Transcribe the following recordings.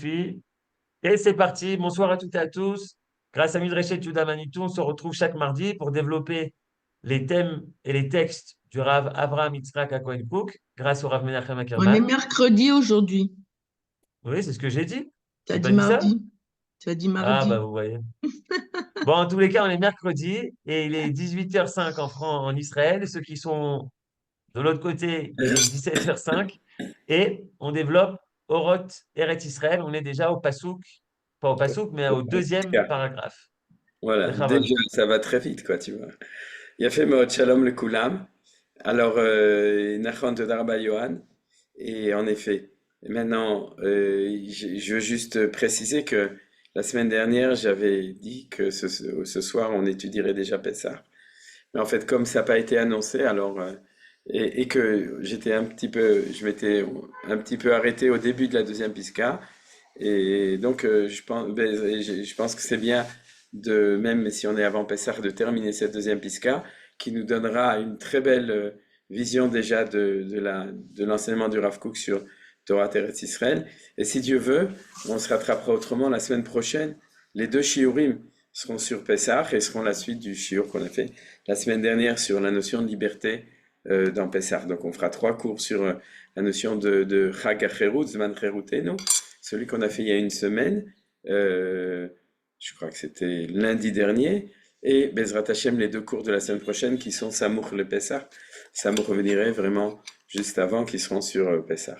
Et c'est parti. Bonsoir à toutes et à tous. Grâce à Midrashet Yuda Manitou, on se retrouve chaque mardi pour développer les thèmes et les textes du Rav Avraham Yitzhak Cohen Cook, grâce au Rav Menachem On est Ackerman. mercredi aujourd'hui. Oui, c'est ce que j'ai dit. Tu as J'ai dit pas dit ça? mardi. Tu as dit Ah, bah mardi. vous voyez. Bon, en tous les cas, on est mercredi et il est 18h05 en Israël. Ceux qui sont de l'autre côté, il est 17h05 et on développe Oroth Eretz Israël. On est déjà au Passouk, pas au Passouk, mais au deuxième paragraphe. Voilà, Bechavod. déjà ça va très vite, quoi, tu vois. Yafé Maot Shalom le Kulam. Alors, Nachon Toda Rabba Yohan. Et en effet, maintenant, je veux juste préciser que la semaine dernière, j'avais dit que ce soir, on étudierait déjà Pessah. Mais en fait, comme ça n'a pas été annoncé, alors, et que je m'étais un petit peu arrêté au début de la deuxième Pisca. Et donc, je pense que c'est bien même si on est avant Pessah, de terminer cette deuxième Pisca, qui nous donnera une très belle vision déjà de l'enseignement du Rav Kook sur Torah Teretz Israël. Et si Dieu veut, on se rattrapera autrement la semaine prochaine. Les deux shiurim seront sur Pessah et seront la suite du shiur qu'on a fait la semaine dernière sur la notion de liberté dans Pessah. Donc on fera 3 cours sur la notion de Chag HaCherut, Zman Cherutenu, celui qu'on a fait il y a une semaine, je crois que c'était lundi dernier, et Bezrat Hashem, les 2 cours de la semaine prochaine qui sont Samour le Pessah. Samour reviendrait vraiment juste avant, qui seront sur Pessah.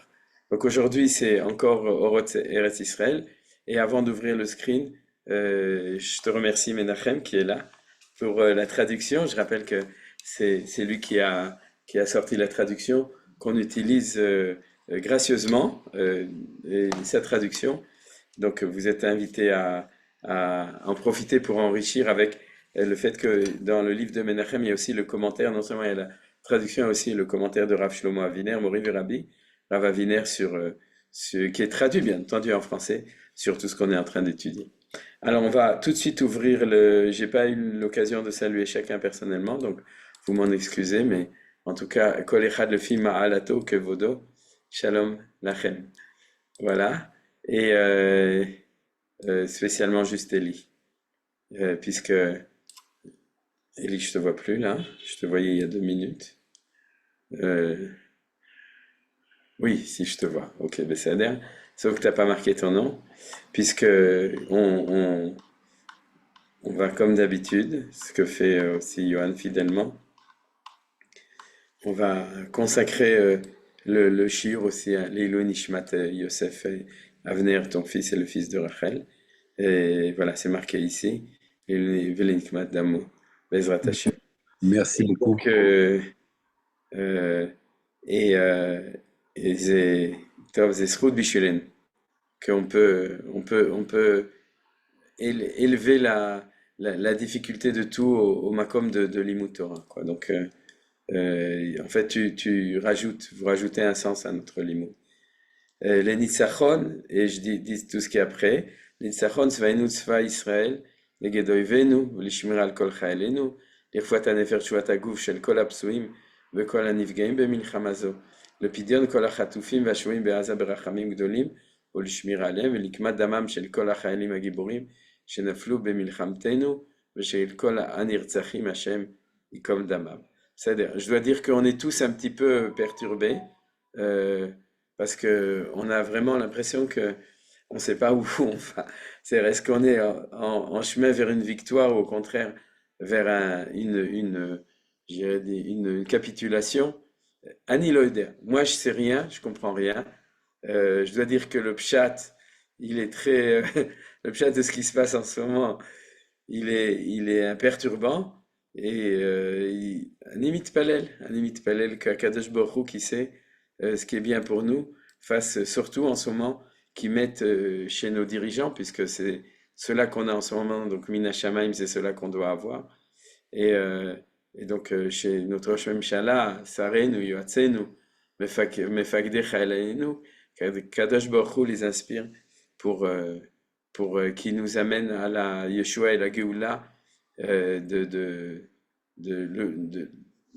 Donc aujourd'hui, c'est encore Oroth Eretz Israël, et avant d'ouvrir le screen, je te remercie Menachem qui est là pour la traduction. Je rappelle que c'est lui qui a sorti la traduction qu'on utilise gracieusement, sa traduction. Donc vous êtes invité à en profiter pour enrichir avec le fait que dans le livre de Menachem, il y a aussi le commentaire, non seulement il y a la traduction, il y a aussi le commentaire de Rav Shlomo Aviner, Mori Verabi, Rav Aviner qui est traduit bien entendu en français sur tout ce qu'on est en train d'étudier. Alors on va tout de suite ouvrir j'ai pas eu l'occasion de saluer chacun personnellement, donc vous m'en excusez, mais en tout cas, Kol Echad le film Alato Kevodo, Shalom Lachem. Voilà. Et spécialement juste Eli. Puisque Eli, je te vois plus là. Je te voyais il y a 2 minutes. Euh, oui, si je te vois. Ok, ben c'est bien. Sauf que t'as pas marqué ton nom. Puisque on va comme d'habitude, ce que fait aussi Johan fidèlement. On va consacrer le shiur aussi à Leilou Nishmat Yosef et Avner, ton fils et le fils de Rachel. Et voilà, c'est marqué ici. Leilou Nishmat Damo, Bezrat Hashem. Merci Et beaucoup. donc, euh, et, euh, et Tov, c'est Zchut Bishulen, qu'on peut élever la difficulté de tout au makom de Limut Torah, quoi. Donc, en fait, vous rajoutez un sens à notre limoud. Les Nitzachon, et je dis tout ce qui est après, Nitzachon, Zvainu Tzva Israël, les Gedoivenu, l'Ishmir al Kol Chaelenu, les Fouata Nefer Shuat Aguf Shel Kol Apsuim, Bekol Anifgaim Bemilchamazo, le Pidion Kol Achatufim Vashuim Beaza Berachamim Gdolim, ou l'Ishmir Alem, l'Ikmat Damam Shel Kol Achaelim Agiborim, Shenaflu Bemilchamtenu, Shel Kol Anirtzachim Hashem, Ikom Damam. C'est-à-dire, je dois dire qu'on est tous un petit peu perturbés, euh, parce que on a vraiment l'impression que on ne sait pas où on va. C'est-à-dire, est-ce qu'on est en chemin vers une victoire ou au contraire vers je dirais une capitulation? Ani lo יודע. Moi, je sais rien, je comprends rien. Je dois dire que le pshat, il est très, le pshat de ce qui se passe en ce moment, il est imperturbant et un limite palel qu'Akadosh Baruch Hu qui sait ce qui est bien pour nous, face surtout en ce moment, qui mettent chez nos dirigeants, puisque c'est cela qu'on a en ce moment, donc Mina Shamaim, c'est cela qu'on doit avoir. Et, euh, et donc chez notre Rosh Mimshala, Sarenu, Yoatzenu, Mefagdech Aleinu, Kadosh Baruch Hu les inspire pour, euh, qui nous amène à la Yeshua et la Géoula euh, de, de,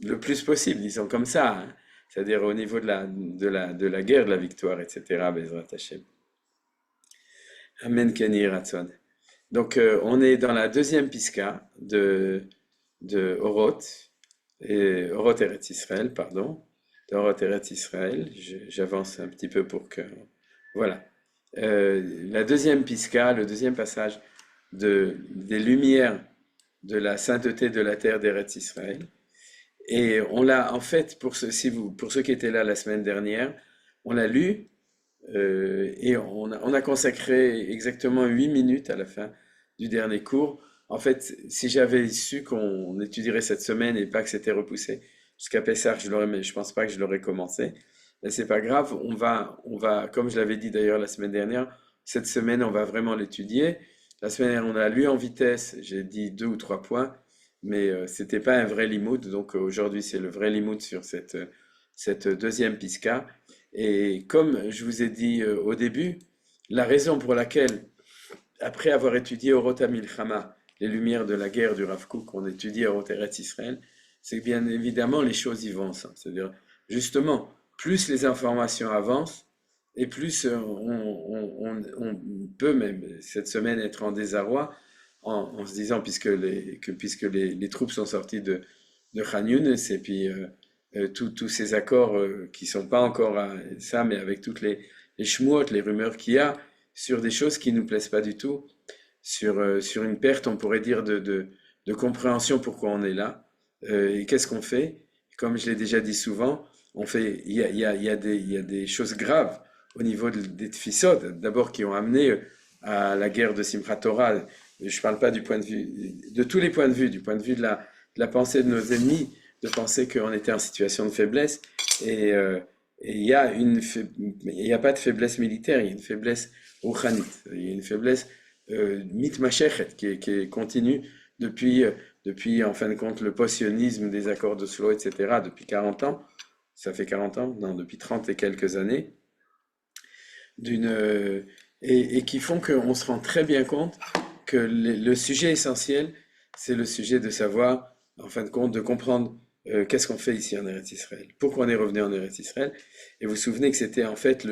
le plus possible, disons comme ça, hein. C'est-à-dire au niveau de la guerre, de la victoire, etc. Bezrat Hashem. Amen Ken Yeh Ratzon. Donc, on est dans la deuxième Piska de Oroth, et Oroth Eretz Israël, pardon, de Oroth Eretz Israël. J'avance un petit peu pour que... Voilà. La deuxième Piska, le deuxième passage des lumières de la sainteté de la terre d'Eretz Israël. Et on l'a, en fait, pour ceux qui étaient là la semaine dernière, on l'a lu et on a consacré exactement 8 minutes à la fin du dernier cours. En fait, si j'avais su qu'on étudierait cette semaine et pas que c'était repoussé jusqu'à Pessah, je pense pas que je l'aurais commencé. Mais c'est pas grave, comme je l'avais dit d'ailleurs la semaine dernière, cette semaine on va vraiment l'étudier. La semaine dernière on a lu en vitesse, j'ai dit 2 ou 3 points, mais c'était pas un vrai limoud, donc aujourd'hui c'est le vrai limoud sur cette deuxième piska. Et comme je vous ai dit au début, la raison pour laquelle, après avoir étudié Orot HaMilchama, les lumières de la guerre du Rav Kook, on étudie Orot Eretz Israël, c'est que bien évidemment les choses y vont. C'est-à-dire, justement, plus les informations avancent, et plus on peut même cette semaine être en désarroi en se disant, puisque les troupes sont sorties de Khan Younes, et puis tous ces accords qui sont pas encore à ça, mais avec toutes les shmuot, les rumeurs qu'il y a sur des choses qui nous plaisent pas du tout, sur une perte, on pourrait dire, de compréhension pourquoi on est là. Et qu'est-ce qu'on fait? Comme je l'ai déjà dit souvent, il y a des choses graves au niveau des tfissot, d'abord qui ont amené à la guerre de Simchat Torah. Je ne parle pas du point de vue, de tous les points de vue, du point de vue de la pensée de nos ennemis, de penser qu'on était en situation de faiblesse. Et il y a il y a pas de faiblesse militaire, il y a une faiblesse rouhanite, il y a une faiblesse mitmashechet qui est continue depuis en fin de compte le post-sionisme des accords d'Oslo, etc. Depuis 40 ans. Ça fait 40 ans? Non, depuis 30 et quelques années. d'une, et qui font qu'on se rend très bien compte que le sujet essentiel, c'est le sujet de savoir, en fin de compte, de comprendre qu'est-ce qu'on fait ici en Eretz Israël, pourquoi on est revenu en Eretz Israël. Et vous vous souvenez que c'était en fait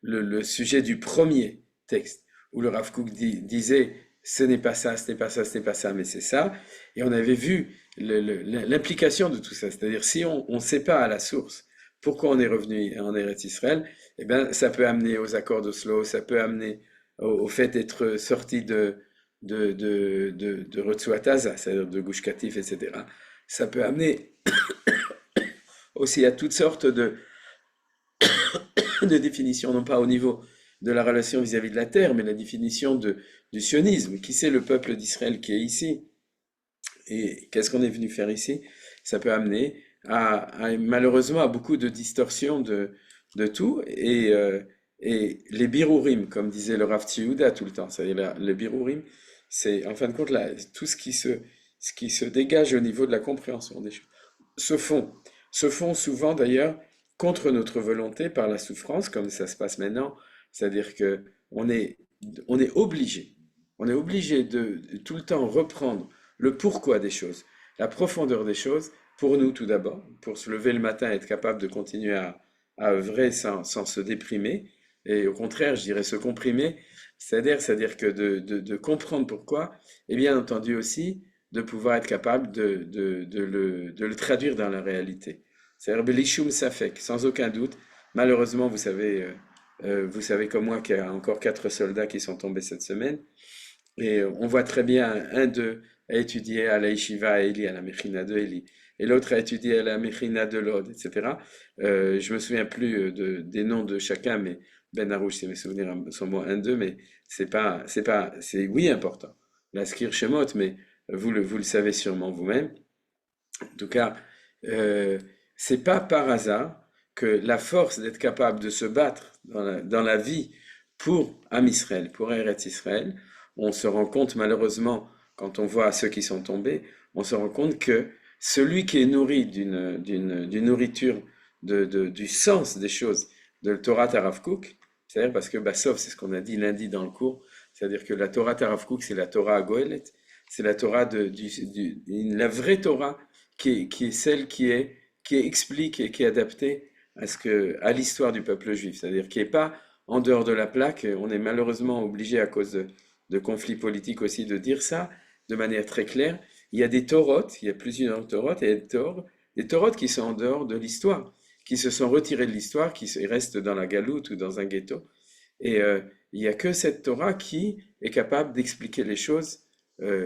le sujet du premier texte, où le Rav Kook disait ce n'est pas ça, ce n'est pas ça, ce n'est pas ça, mais c'est ça. Et on avait vu l'implication de tout ça, c'est-à-dire si on ne sait pas à la source pourquoi on est revenu en Eretz Israël, eh bien, ça peut amener aux accords d'Oslo, ça peut amener au fait d'être sorti de Retsouat Aza, c'est-à-dire de Gush Katif, etc. Ça peut amener aussi à toutes sortes de définitions, non pas au niveau de la relation vis-à-vis de la terre, mais la définition du sionisme. Qui c'est le peuple d'Israël qui est ici? Et qu'est-ce qu'on est venu faire ici? Ça peut amener malheureusement à beaucoup de distorsions de tout. Et les birurim, comme disait le Rav Tzihouda tout le temps, c'est-à-dire le birurim, c'est en fin de compte tout ce qui se dégage au niveau de la compréhension des choses, se font souvent d'ailleurs contre notre volonté par la souffrance, comme ça se passe maintenant. C'est-à-dire que on est obligé de tout le temps reprendre le pourquoi des choses, la profondeur des choses, pour nous tout d'abord, pour se lever le matin et être capable de continuer à œuvrer sans se déprimer, et au contraire, je dirais se comprimer, c'est-à-dire que de comprendre pourquoi, et bien entendu aussi de pouvoir être capable de le traduire dans la réalité. C'est-à-dire Belishum Safek, sans aucun doute. Malheureusement, vous savez comme moi qu'il y a encore 4 soldats qui sont tombés cette semaine. Et on voit très bien un d'eux a étudié à la Yeshiva à Eli, à la Mechina de Eli, et l'autre a étudié à la Mechina de Lod, etc. Je me souviens plus des noms de chacun, mais Ben Harouche, si mes souvenirs sont moins un d'eux, mais c'est oui important. La Skir Shemot, mais vous le savez sûrement vous-même. En tout cas, c'est pas par hasard que la force d'être capable de se battre dans la vie pour Am Israël, pour Eretz Israël, on se rend compte malheureusement, quand on voit ceux qui sont tombés, on se rend compte que celui qui est nourri d'une nourriture du sens des choses de Torah Tarav Kook, c'est-à-dire parce que Bassov, c'est ce qu'on a dit lundi dans le cours, c'est-à-dire que la Torah Tarav Kook, c'est la Torah Goélet, c'est la Torah la vraie Torah qui est celle qui explique et qui est adaptée à l'histoire du peuple juif, c'est-à-dire qui n'est pas en dehors de la plaque. On est malheureusement obligé à cause de conflits politiques aussi de dire ça de manière très claire. Il y a des torotes, il y a plusieurs torotes, et des torotes qui sont en dehors de l'histoire, qui se sont retirées de l'histoire, restent dans la galoute ou dans un ghetto. Et il n'y a que cette Torah qui est capable d'expliquer les choses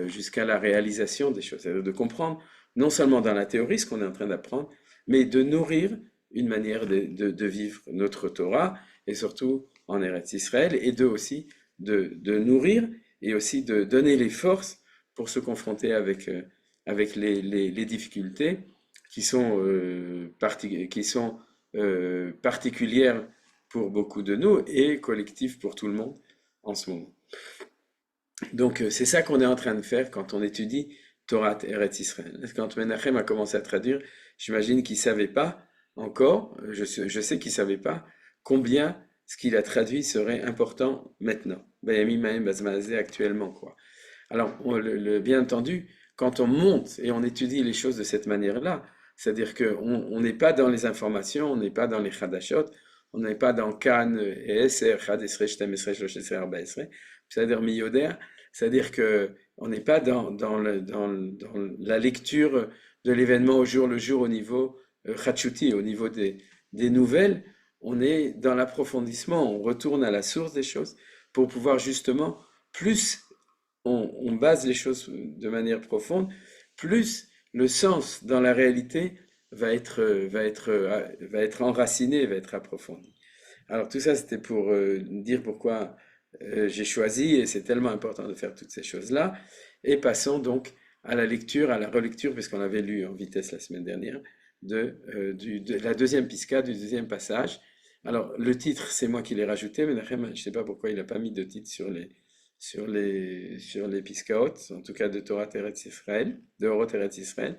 jusqu'à la réalisation des choses, c'est-à-dire de comprendre non seulement dans la théorie ce qu'on est en train d'apprendre, mais de nourrir une manière de vivre notre Torah, et surtout en Eretz Israël, et aussi de nourrir et aussi de donner les forces pour se confronter avec les difficultés qui sont, particulières pour beaucoup de nous et collectives pour tout le monde en ce moment. Donc c'est ça qu'on est en train de faire quand on étudie Torah Eretz Israël. Quand Menachem a commencé à traduire, j'imagine qu'il ne savait pas encore, je sais qu'il ne savait pas combien ce qu'il a traduit serait important maintenant. Bayami Mahem Bazmaazé actuellement, quoi. Alors, bien entendu, quand on monte et on étudie les choses de cette manière-là, c'est-à-dire qu'on n'est pas dans les informations, on n'est pas dans les Chadashot, on n'est pas dans Kan et Eser, Chad Esre, Shtem Esre, Shlosh Esre, Arba Esre, c'est-à-dire Miyoder, c'est-à-dire qu'on n'est pas dans la lecture de l'événement au jour le jour au niveau Chachuti, au niveau des nouvelles, on est dans l'approfondissement, on retourne à la source des choses pour pouvoir justement plus on base les choses de manière profonde, plus le sens dans la réalité va être enraciné, va être approfondi. Alors tout ça, c'était pour dire pourquoi j'ai choisi, et c'est tellement important de faire toutes ces choses-là. Et passons donc à la lecture, à la relecture, puisqu'on avait lu en vitesse la semaine dernière, de la deuxième pisca, du deuxième passage. Alors le titre, c'est moi qui l'ai rajouté, mais je ne sais pas pourquoi il n'a pas mis de titre sur les Piskaot, en tout cas de Torah Eretz Israël, de Orot Eretz Israël.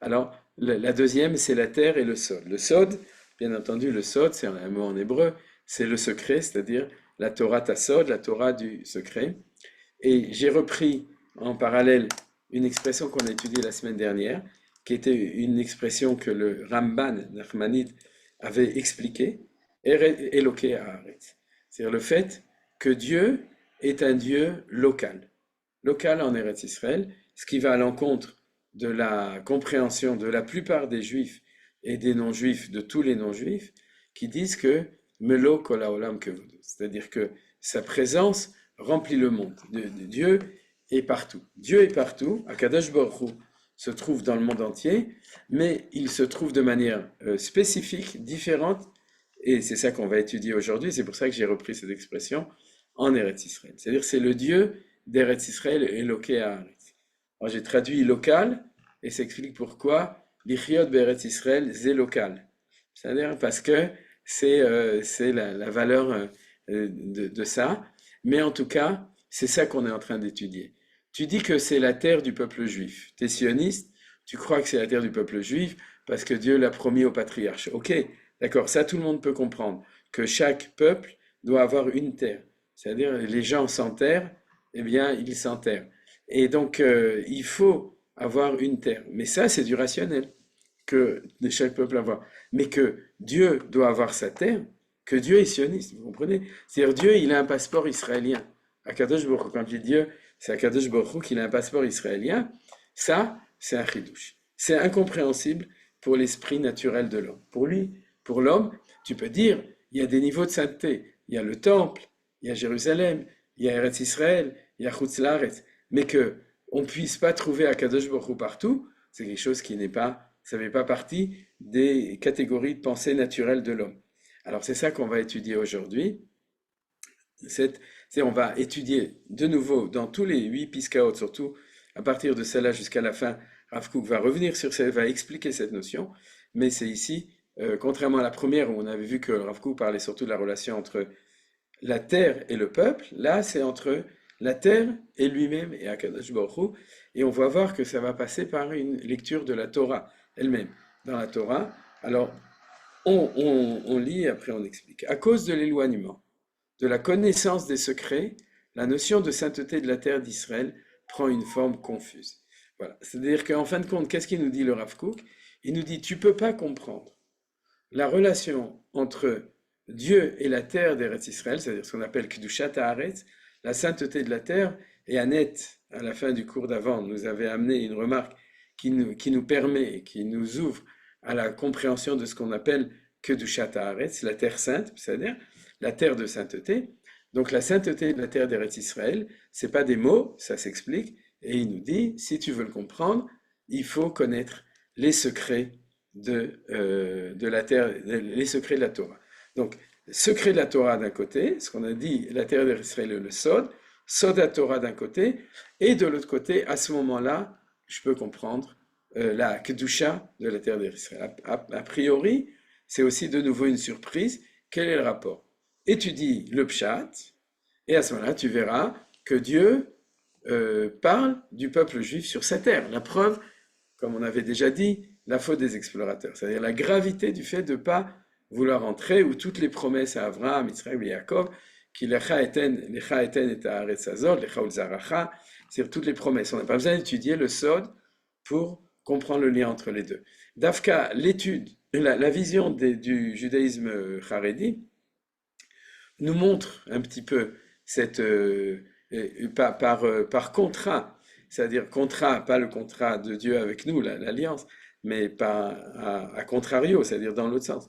Alors, la deuxième, c'est la terre et le sod. Le sod, bien entendu, le sod, c'est un mot en hébreu, c'est le secret, c'est-à-dire la Torah Tassod, la Torah du secret. Et j'ai repris en parallèle une expression qu'on a étudiée la semaine dernière, qui était une expression que le Ramban Nachmanide avait expliquée, Eloke Haaretz. C'est-à-dire le fait que Dieu est un Dieu local. Local en Eretz Israël, ce qui va à l'encontre de la compréhension de la plupart des juifs et des non-juifs, de tous les non-juifs, qui disent que Melo kol haolam kevodo, c'est-à-dire que sa présence remplit le monde. Dieu est partout. Dieu est partout. Akadosh Baruch Hu se trouve dans le monde entier, mais il se trouve de manière spécifique, différente, et c'est ça qu'on va étudier aujourd'hui. C'est pour ça que j'ai repris cette expression en Eretz Israël. C'est-à-dire c'est le Dieu d'Eretz Israël, Eloké Haaretz. Alors j'ai traduit local, et ça explique pourquoi Lichiot be'Eretz Israël, c'est local. C'est-à-dire parce que c'est la valeur de ça. Mais en tout cas, c'est ça qu'on est en train d'étudier. Tu dis que c'est la terre du peuple juif. Tu es sioniste, tu crois que c'est la terre du peuple juif parce que Dieu l'a promis au patriarche. Ok, d'accord, ça tout le monde peut comprendre, que chaque peuple doit avoir une terre. C'est-à-dire les gens s'enterrent, eh bien ils s'enterrent. Et donc il faut avoir une terre. Mais ça c'est du rationnel, que de chaque peuple avoir. Mais que Dieu doit avoir sa terre, que Dieu est sioniste, vous comprenez? C'est-à-dire Dieu il a un passeport israélien. Akadosh Baruch Hu, quand je dis Dieu, c'est Akadosh Baruch Hu qu'il a un passeport israélien. Ça, c'est un chidouche. C'est incompréhensible pour l'esprit naturel de l'homme. Pour lui, pour l'homme, tu peux dire, il y a des niveaux de sainteté. Il y a le temple, il y a Jérusalem, il y a Eretz Israël, il y a Chutz Laaretz. Mais que on ne puisse pas trouver Akadosh Baruch Hu partout, c'est quelque chose qui n'est pas, ça ne fait pas partie des catégories de pensée naturelle de l'homme. Alors c'est ça qu'on va étudier aujourd'hui. On va étudier de nouveau dans tous les 8 Piskaot, surtout à partir de celle-là jusqu'à la fin. Rav Kook va revenir sur ça, va expliquer cette notion, mais c'est ici, contrairement à la première où on avait vu que Rav Kook parlait surtout de la relation entre la terre et le peuple, là c'est entre la terre et lui-même et Akadosh Baruch Hu, et on va voir que ça va passer par une lecture de la Torah elle-même. Dans la Torah, alors on lit et après on explique. À cause de l'éloignement, de la connaissance des secrets, la notion de sainteté de la terre d'Israël prend une forme confuse. Voilà. C'est-à-dire qu'en fin de compte, qu'est-ce qu'il nous dit le Rav Kook? Il nous dit, tu ne peux pas comprendre la relation entre Dieu et la terre d'Eretz Israël, c'est-à-dire ce qu'on appelle Kedushat Haaretz, la sainteté de la terre, et Annette, à la fin du cours d'avant, nous avait amené une remarque qui nous permet, qui nous ouvre à la compréhension de ce qu'on appelle Kedushat Haaretz, la terre sainte, c'est-à-dire la terre de sainteté. Donc la sainteté de la terre d'Eretz Israël, c'est pas des mots, ça s'explique, et il nous dit, si tu veux le comprendre, il faut connaître les secrets de la terre, les secrets de la Torah. Donc, secret de la Torah d'un côté, ce qu'on a dit, la terre d'Israël, le Sod, Sod à Torah d'un côté, et de l'autre côté, à ce moment-là, je peux comprendre la Kedusha de la terre d'Israël. A priori, c'est aussi de nouveau une surprise. Quel est le rapport? Étudie le Pshat, et à ce moment-là, tu verras que Dieu parle du peuple juif sur sa terre. La preuve, comme on avait déjà dit, la faute des explorateurs, c'est-à-dire la gravité du fait de ne pas vouloir entrer, où toutes les promesses à Abraham, Israël et Jacob, qui lecha eten et haaretz hazot, lecha ulzaracha, c'est-à-dire toutes les promesses. On n'a pas besoin d'étudier le Sod pour comprendre le lien entre les deux. Dafka, l'étude, la vision du judaïsme Haredi nous montre un petit peu cette, par contrat, c'est-à-dire contrat, pas le contrat de Dieu avec nous, l'alliance, mais à contrario, c'est-à-dire dans l'autre sens.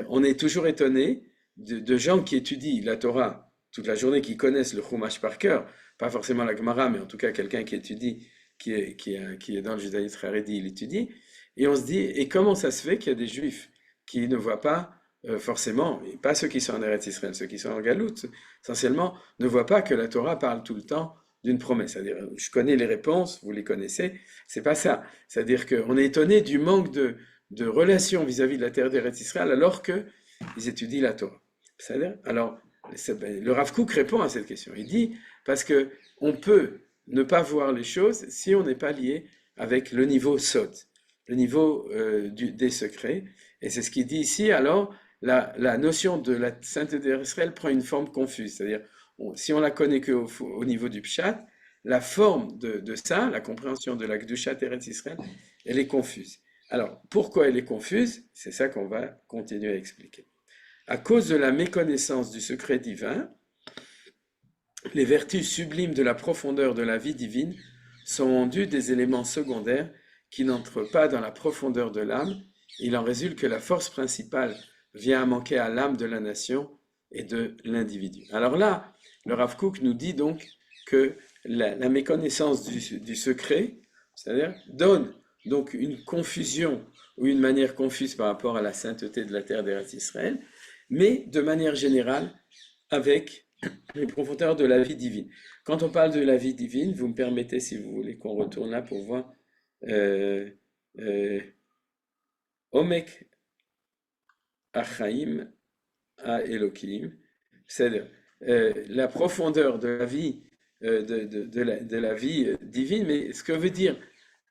On est toujours étonné de gens qui étudient la Torah toute la journée, qui connaissent le Chumash par cœur, pas forcément la Gemara, mais en tout cas quelqu'un qui étudie, qui est dans le judaïsme Haredi, il étudie, et on se dit, et comment ça se fait qu'il y a des juifs qui ne voient pas forcément, et pas ceux qui sont en Eretz Israël, ceux qui sont en Galoute, essentiellement, ne voient pas que la Torah parle tout le temps d'une promesse. C'est-à-dire, je connais les réponses, vous les connaissez, c'est pas ça. C'est-à-dire qu'on est étonné du manque de relation vis-à-vis de la terre d'Eretz Israël alors qu'ils étudient la Torah. C'est-à-dire, alors, le Rav Kook répond à cette question. Il dit, parce que on peut ne pas voir les choses si on n'est pas lié avec le niveau Sod, le niveau des secrets. Et c'est ce qu'il dit ici. Alors, la notion de la sainteté d'Israël prend une forme confuse. C'est-à-dire, si on la connaît qu'au niveau du Pshat, la forme de ça, la compréhension de la Kedushat Eretz Israël, elle est confuse. Alors, pourquoi elle est confuse? C'est ça qu'on va continuer à expliquer. À cause de la méconnaissance du secret divin, les vertus sublimes de la profondeur de la vie divine sont rendues des éléments secondaires qui n'entrent pas dans la profondeur de l'âme. Il en résulte que la force principale vient à manquer à l'âme de la nation et de l'individu. Alors là, le Rav Kook nous dit donc que la méconnaissance du secret, c'est-à-dire donne donc une confusion ou une manière confuse par rapport à la sainteté de la terre d'Eretz Israël, mais de manière générale avec les profondeurs de la vie divine. Quand on parle de la vie divine, vous me permettez, si vous voulez, qu'on retourne là pour voir Omek Achaim à Elohim, c'est-à-dire la profondeur de la vie, de la vie divine, mais ce que veut dire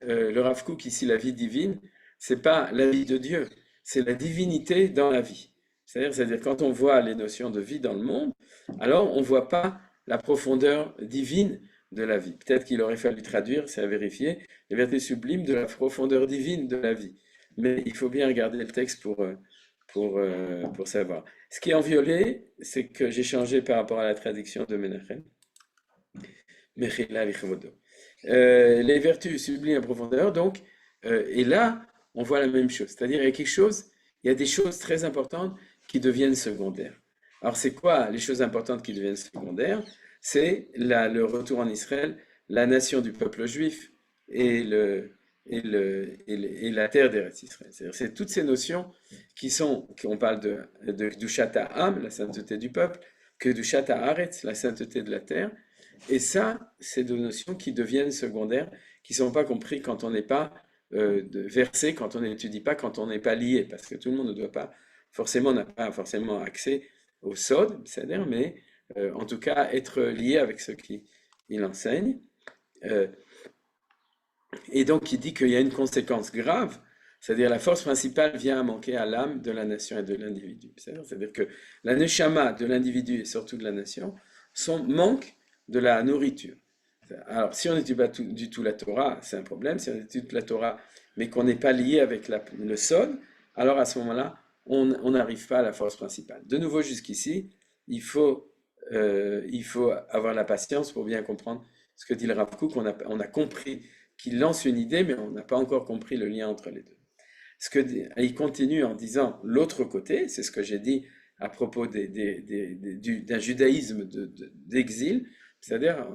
le Rav Kook ici, la vie divine, c'est pas la vie de Dieu, c'est la divinité dans la vie. C'est-à-dire quand on voit les notions de vie dans le monde, alors on ne voit pas la profondeur divine de la vie. Peut-être qu'il aurait fallu traduire, c'est à vérifier, les vertus sublimes de la profondeur divine de la vie. Mais il faut bien regarder le texte pour savoir. Ce qui est en violet, c'est que j'ai changé par rapport à la traduction de Menachem. Mechila lichvodo. Les vertus sublimes en profondeur, donc, et là, on voit la même chose. C'est-à-dire, il y a des choses très importantes qui deviennent secondaires. Alors, c'est quoi les choses importantes qui deviennent secondaires? C'est le retour en Israël, la nation du peuple juif et la terre d'Eretz Israël. C'est toutes ces notions qu'on parle de Kedushat Ha'am, la sainteté du peuple, Kedushat Haaretz, la sainteté de la terre. Et ça, c'est des notions qui deviennent secondaires, qui ne sont pas comprises quand on n'est pas versé, quand on n'étudie pas, quand on n'est pas lié, parce que tout le monde ne doit pas n'a pas forcément accès au Sod, c'est-à-dire, mais en tout cas être lié avec ce qu'il enseigne. Et donc il dit qu'il y a une conséquence grave, c'est-à-dire la force principale vient à manquer à l'âme de la nation et de l'individu. C'est-à-dire que la neshama de l'individu et surtout de la nation manque de la nourriture. Alors si on n'étudie pas du tout la Torah, c'est un problème. Si on étudie la Torah mais qu'on n'est pas lié avec le Sod, alors à ce moment-là, on n'arrive pas à la force principale. De nouveau, jusqu'ici, il faut avoir la patience pour bien comprendre ce que dit le Rav Kook. On a compris qu'il lance une idée, mais on n'a pas encore compris le lien entre les deux. Il continue en disant l'autre côté, c'est ce que j'ai dit à propos d'un judaïsme d'exil, c'est-à-dire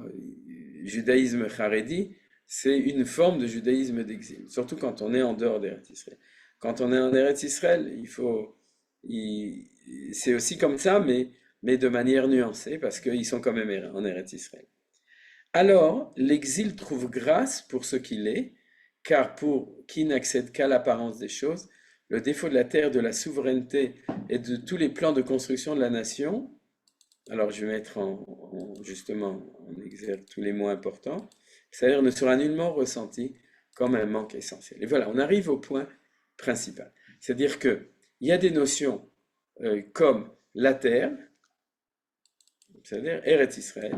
judaïsme haredi, c'est une forme de judaïsme d'exil, surtout quand on est en dehors d'Eretz Israël. Quand on est en Eretz Israël, c'est aussi comme ça, mais de manière nuancée, parce qu'ils sont quand même en Eretz Israël. Alors, l'exil trouve grâce pour ce qu'il est, car pour qui n'accède qu'à l'apparence des choses, le défaut de la terre, de la souveraineté et de tous les plans de construction de la nation, alors je vais mettre justement en exergue tous les mots importants, c'est-à-dire ne sera nullement ressenti comme un manque essentiel. Et voilà, on arrive au point principal. C'est-à-dire qu'il y a des notions comme la terre, c'est-à-dire Eretz Israël,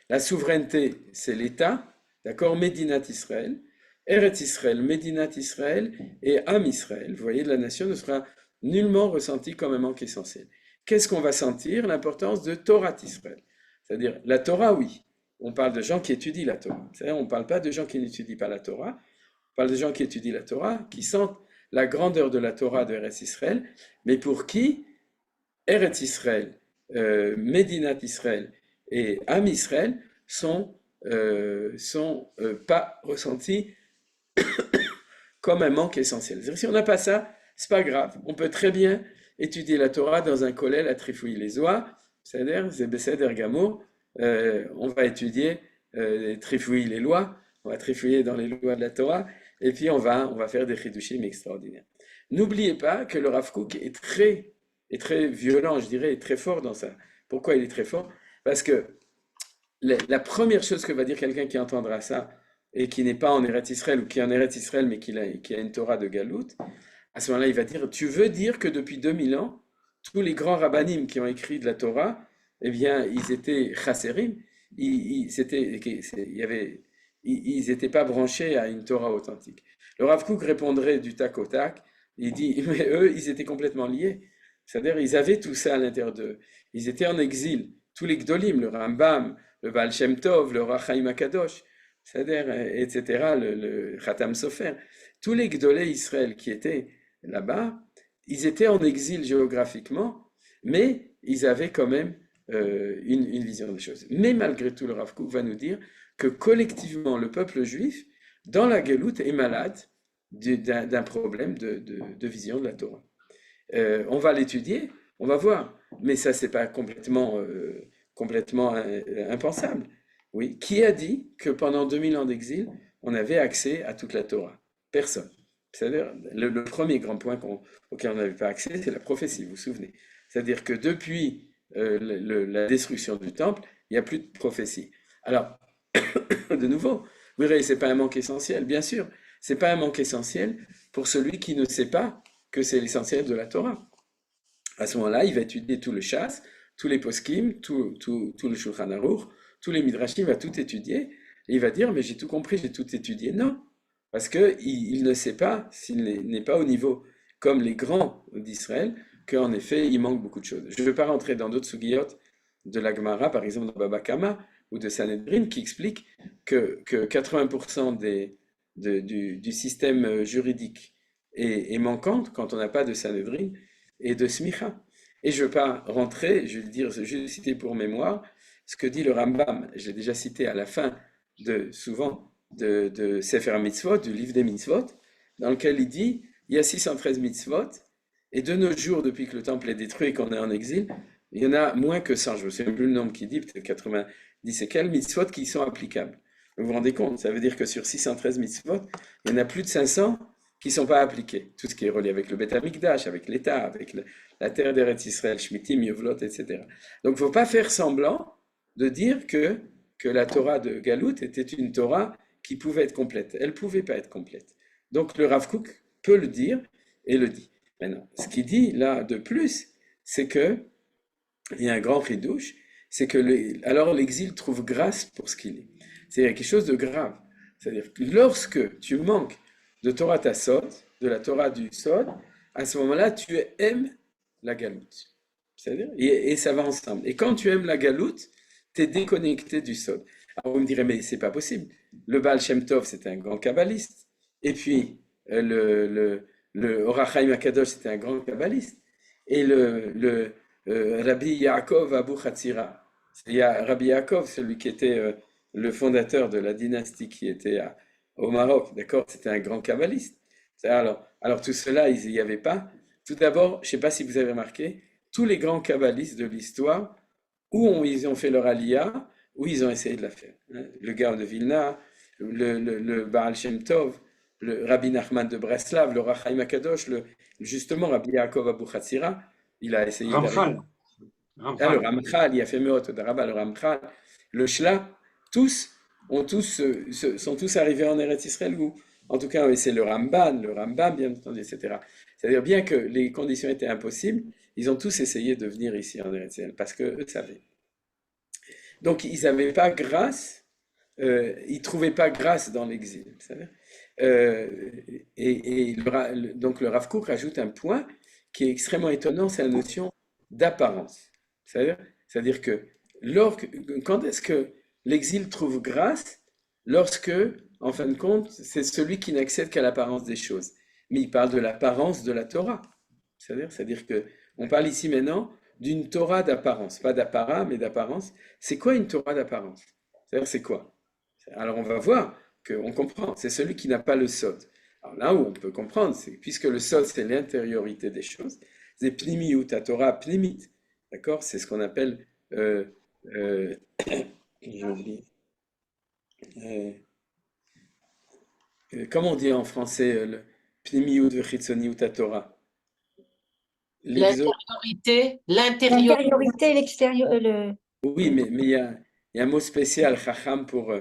la souveraineté, c'est l'État, d'accord, Médinat Israël, Eretz Israël, Médinat Israël et Am Israël, vous voyez, la nation ne sera nullement ressentie comme un manque essentiel. Qu'est-ce qu'on va sentir? L'importance de Torah Israël. C'est-à-dire, la Torah, oui. On parle de gens qui étudient la Torah. C'est-à-dire, on ne parle pas de gens qui n'étudient pas la Torah. On parle de gens qui étudient la Torah, qui sentent la grandeur de la Torah de Eretz Israël, mais pour qui Eretz Israël, Médinat Israël et Am Israël sont pas ressentis comme un manque essentiel. C'est-à-dire, si on n'a pas ça, c'est pas grave. On peut très bien étudier la Torah dans un kollel à Trifouille-les-Oies, c'est-à-dire, c'est Besséder Gamour, on va étudier Trifouille-les-Lois, on va trifouiller dans les lois de la Torah, et puis on va faire des chidushim extraordinaires. N'oubliez pas que le Rav Kook est très violent, je dirais, et très fort dans ça. Pourquoi il est très fort? Parce que la première chose que va dire quelqu'un qui entendra ça, et qui n'est pas en Eretz Israël, ou qui est en Eretz Israël, mais qui a une Torah de Galout, à ce moment-là, il va dire, tu veux dire que depuis 2000 ans, tous les grands rabbanim qui ont écrit de la Torah, eh bien, ils étaient chasserim, ils n'étaient pas branchés à une Torah authentique. Le Rav Kook répondrait du tac au tac, il dit, mais eux, ils étaient complètement liés. C'est-à-dire, ils avaient tout ça à l'intérieur d'eux. Ils étaient en exil. Tous les Gdolim, le Rambam, le Baal Shem Tov, le Rachaim HaKadosh, c'est-à-dire, etc., le Khatam Sofer, tous les Gdolei Israël qui étaient là-bas, ils étaient en exil géographiquement, mais ils avaient quand même une vision des choses. Mais malgré tout, le Rav Kook va nous dire que collectivement, le peuple juif, dans la Galoute, est malade d'un problème de vision de la Torah. On va l'étudier, on va voir, mais ça, c'est pas complètement impensable. Oui, qui a dit que pendant 2000 ans d'exil, on avait accès à toute la Torah? Personne. C'est-à-dire, le premier grand point auquel on n'avait pas accès, c'est la prophétie, vous vous souvenez. C'est-à-dire que depuis la destruction du temple, il n'y a plus de prophétie. Alors, de nouveau, vous verrez, ce n'est pas un manque essentiel, bien sûr. Ce n'est pas un manque essentiel pour celui qui ne sait pas que c'est l'essentiel de la Torah. À ce moment-là, il va étudier tout le Shas, tous les poskim, tout le Shulchan Aruch, tous les Midrashim, il va tout étudier, et il va dire, mais j'ai tout compris, j'ai tout étudié. Non, parce qu'il ne sait pas, s'il n'est pas au niveau, comme les grands d'Israël, qu'en effet, il manque beaucoup de choses. Je ne vais pas rentrer dans d'autres sugiyot de la Gemara, par exemple dans Baba Kama, ou de Sanhedrin, qui explique que 80% du système juridique est manquante quand on n'a pas de Sanhedrin et de Smicha. Et je ne veux pas rentrer, je vais le dire, je vais citer pour mémoire, ce que dit le Rambam, je l'ai déjà cité à la fin de Sefer Mitzvot, du livre des Mitzvot, dans lequel il dit, il y a 613 Mitzvot, et de nos jours, depuis que le temple est détruit et qu'on est en exil, il y en a moins que 100, je ne sais plus le nombre qui dit, peut-être 90 et quelques Mitzvot qui sont applicables. Vous vous rendez compte, ça veut dire que sur 613 Mitzvot, il y en a plus de 500 qui ne sont pas appliqués. Tout ce qui est relié avec le Beth Amikdash, avec l'État, avec la terre d'Eretz Israël, Shmitim, Yovlot, etc. Donc il ne faut pas faire semblant de dire que la Torah de Galout était une Torah qui pouvait être complète. Elle ne pouvait pas être complète. Donc le Rav Kook peut le dire et le dit. Maintenant, ce qu'il dit là de plus, c'est que il y a un grand chidouche, c'est que alors l'exil trouve grâce pour ce qu'il est. C'est quelque chose de grave. C'est-à-dire que lorsque tu manques de Torah Tassot, de la Torah du Sod, à ce moment-là, tu aimes la galoute. C'est-à-dire, et ça va ensemble. Et quand tu aimes la galoute, tu es déconnecté du sod. Alors vous me direz, mais c'est pas possible. Le Baal Shem Tov, c'était un grand kabbaliste. Et puis, le Or HaChaim HaKadosh, c'était un grand kabbaliste. Et Rabbi Yaakov Abu Chatzira, Rabbi Yaakov, celui qui était le fondateur de la dynastie qui était au Maroc, d'accord, c'était un grand kabbaliste. Alors tout cela, il n'y avait pas. Tout d'abord, je ne sais pas si vous avez remarqué, tous les grands kabbalistes de l'histoire, ils ont fait leur aliyah, où ils ont essayé de la faire. Le Gaon de Vilna, le Baal Shem Tov, le Rabbi Nachman de Breslav, le Or HaChaim HaKadosh, justement Rabbi Yaakov Abu Chatzira, il a essayé d'arriver. Ramchal. Le Ramchal. Ramchal, il a fait Meot Darabah, le Ramchal, le Shla, sont tous arrivés en Eretz Israël, ou en tout cas, c'est le Rambam, bien entendu, etc. C'est-à-dire, bien que les conditions étaient impossibles, ils ont tous essayé de venir ici en Eretz Israël, parce qu'eux savaient. Donc, ils n'avaient pas grâce, ils ne trouvaient pas grâce dans l'exil. Vous savez. Donc, le Rav Kook rajoute un point qui est extrêmement étonnant, c'est la notion d'apparence. C'est-à-dire que quand est-ce que l'exil trouve grâce? Lorsque, en fin de compte, c'est celui qui n'accède qu'à l'apparence des choses. Mais il parle de l'apparence de la Torah. C'est-à-dire que on parle ici maintenant d'une Torah d'apparence, pas d'apparat, mais d'apparence. C'est quoi une Torah d'apparence? C'est-à-dire, c'est quoi? Alors, on va voir qu'on comprend. C'est celui qui n'a pas le sod. Alors là où on peut comprendre, c'est puisque le sod, c'est l'intériorité des choses, c'est pnimiut, ta Torah pnimit. D'accord? C'est ce qu'on appelle, j'ai oublié. Comment on dit en français le pnimiut v'chitzoniut ta Torah? L'intériorité, L'intériorité et l'extérieur, Oui, mais il y a un mot spécial, chacham, pour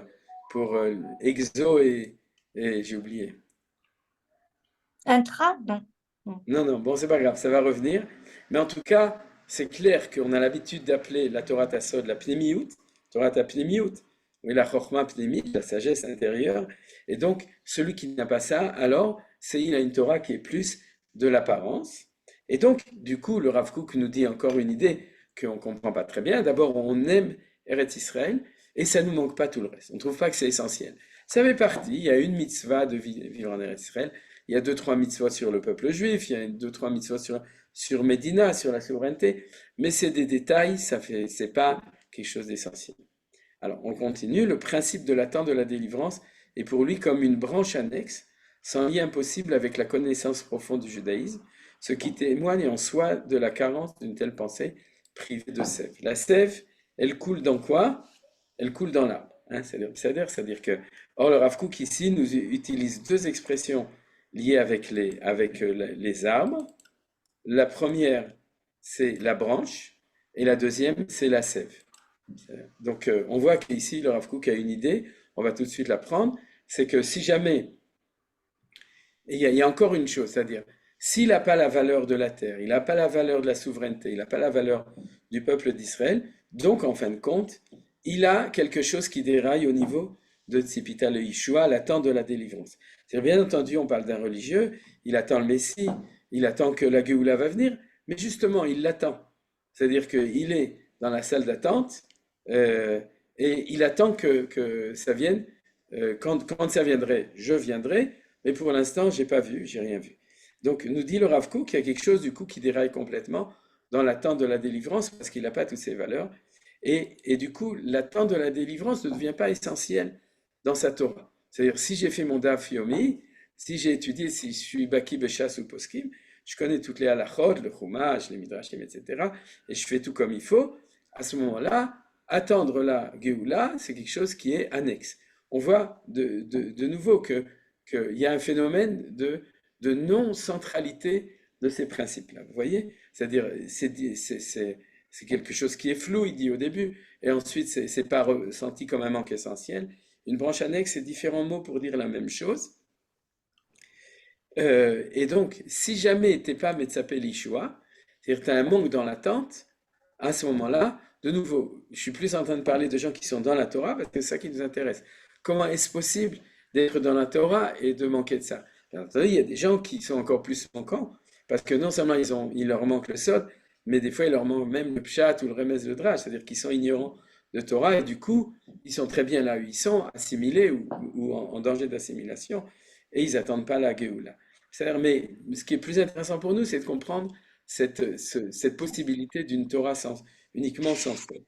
exo et j'ai oublié. intra, non. Non, bon, c'est pas grave, ça va revenir. Mais en tout cas, c'est clair qu'on a l'habitude d'appeler la Torah Tassod la pnimiout, Torah ta pnimiout, oui, la chorma pnimit, la sagesse intérieure. Et donc, celui qui n'a pas ça, alors, il a une Torah qui est plus de l'apparence. Et donc, du coup, le Rav Kook nous dit encore une idée qu'on ne comprend pas très bien. D'abord, on aime Eretz Israël et ça ne nous manque pas tout le reste. On ne trouve pas que c'est essentiel. Ça fait partie, il y a une mitzvah de vivre en Eretz Israël. Il y a 2-3 mitzvot sur le peuple juif, il y a 2-3 mitzvot sur Médina, sur la souveraineté, mais c'est des détails, c'est pas quelque chose d'essentiel. Alors, on continue. Le principe de l'attente de la délivrance est pour lui comme une branche annexe, sans lien possible avec la connaissance profonde du judaïsme, ce qui témoigne en soi de la carence d'une telle pensée privée de sève. La sève, elle coule dans quoi? Elle coule dans l'arbre. C'est-à-dire que, or, le Rav Kook ici nous utilise deux expressions liées avec les arbres. La première, c'est la branche, et la deuxième, c'est la sève. Donc, on voit qu'ici, le Rav Kook a une idée, on va tout de suite la prendre, c'est que si jamais, il y a encore une chose, c'est-à-dire, s'il n'a pas la valeur de la terre, il n'a pas la valeur de la souveraineté, il n'a pas la valeur du peuple d'Israël, donc, en fin de compte, il a quelque chose qui déraille au niveau de Tzipita le Yeshua, l'attente de la délivrance. C'est-à-dire, bien entendu, on parle d'un religieux, il attend le Messie, il attend que la Géoula va venir, mais justement, il l'attend. C'est-à-dire qu'il est dans la salle d'attente et il attend que ça vienne. Quand ça viendrait, je viendrai, mais pour l'instant, je n'ai pas vu, j'ai rien vu. Donc, nous dit le Rav Kook qu'il y a quelque chose du coup qui déraille complètement dans l'attente de la délivrance parce qu'il n'a pas toutes ces valeurs. Et du coup, l'attente de la délivrance ne devient pas essentielle dans sa Torah. C'est-à-dire, si j'ai fait mon Daf Yomi, si j'ai étudié, si je suis Baki Beshas ou Poskim, je connais toutes les halachot, le Chumash, les Midrashim, etc., et je fais tout comme il faut, à ce moment-là, attendre la Géoula, c'est quelque chose qui est annexe. On voit de nouveau qu'il y a un phénomène de non-centralité de ces principes-là. Vous voyez? C'est-à-dire, c'est quelque chose qui est flou, il dit au début, et ensuite, c'est pas ressenti comme un manque essentiel. Une branche annexe, c'est différents mots pour dire la même chose. Et donc, si jamais tu n'es pas Metzapé Lishua, c'est-à-dire tu as un manque dans l'attente, à ce moment-là, de nouveau, je suis plus en train de parler de gens qui sont dans la Torah, parce que c'est ça qui nous intéresse. Comment est-ce possible d'être dans la Torah et de manquer de ça? Bien entendu, il y a des gens qui sont encore plus manquants, parce que non seulement il leur manque le sod, mais des fois il leur manque même le pshat ou le remez le drach, c'est-à-dire qu'ils sont ignorants de Torah et du coup ils sont très bien là où ils sont, assimilés ou en danger d'assimilation et ils n'attendent pas la Géoula. C'est-à-dire, mais ce qui est plus intéressant pour nous, c'est de comprendre cette possibilité d'une Torah uniquement sans sod.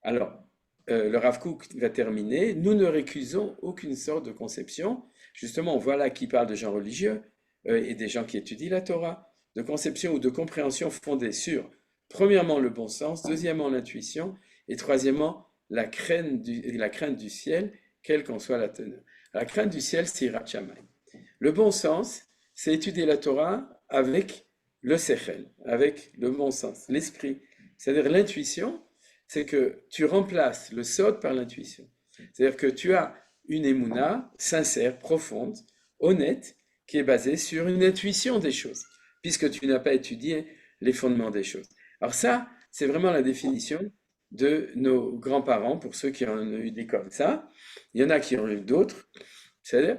Alors, le Rav Kook va terminer. Nous ne récusons aucune sorte de conception. Justement, voilà qui parle de gens religieux et des gens qui étudient la Torah, de conception ou de compréhension fondée sur, premièrement, le bon sens, deuxièmement, l'intuition, et troisièmement, la crainte du ciel, quelle qu'en soit la teneur. La crainte du ciel, c'est Yirat Shamayim. Le bon sens, c'est étudier la Torah avec le sechel, avec le bon sens, l'esprit, c'est-à-dire l'intuition. C'est que tu remplaces le sod par l'intuition. C'est-à-dire que tu as une émouna sincère, profonde, honnête, qui est basée sur une intuition des choses, puisque tu n'as pas étudié les fondements des choses. Alors ça, c'est vraiment la définition de nos grands-parents, pour ceux qui en ont eu des comme ça. Il y en a qui en ont eu d'autres, c'est-à-dire,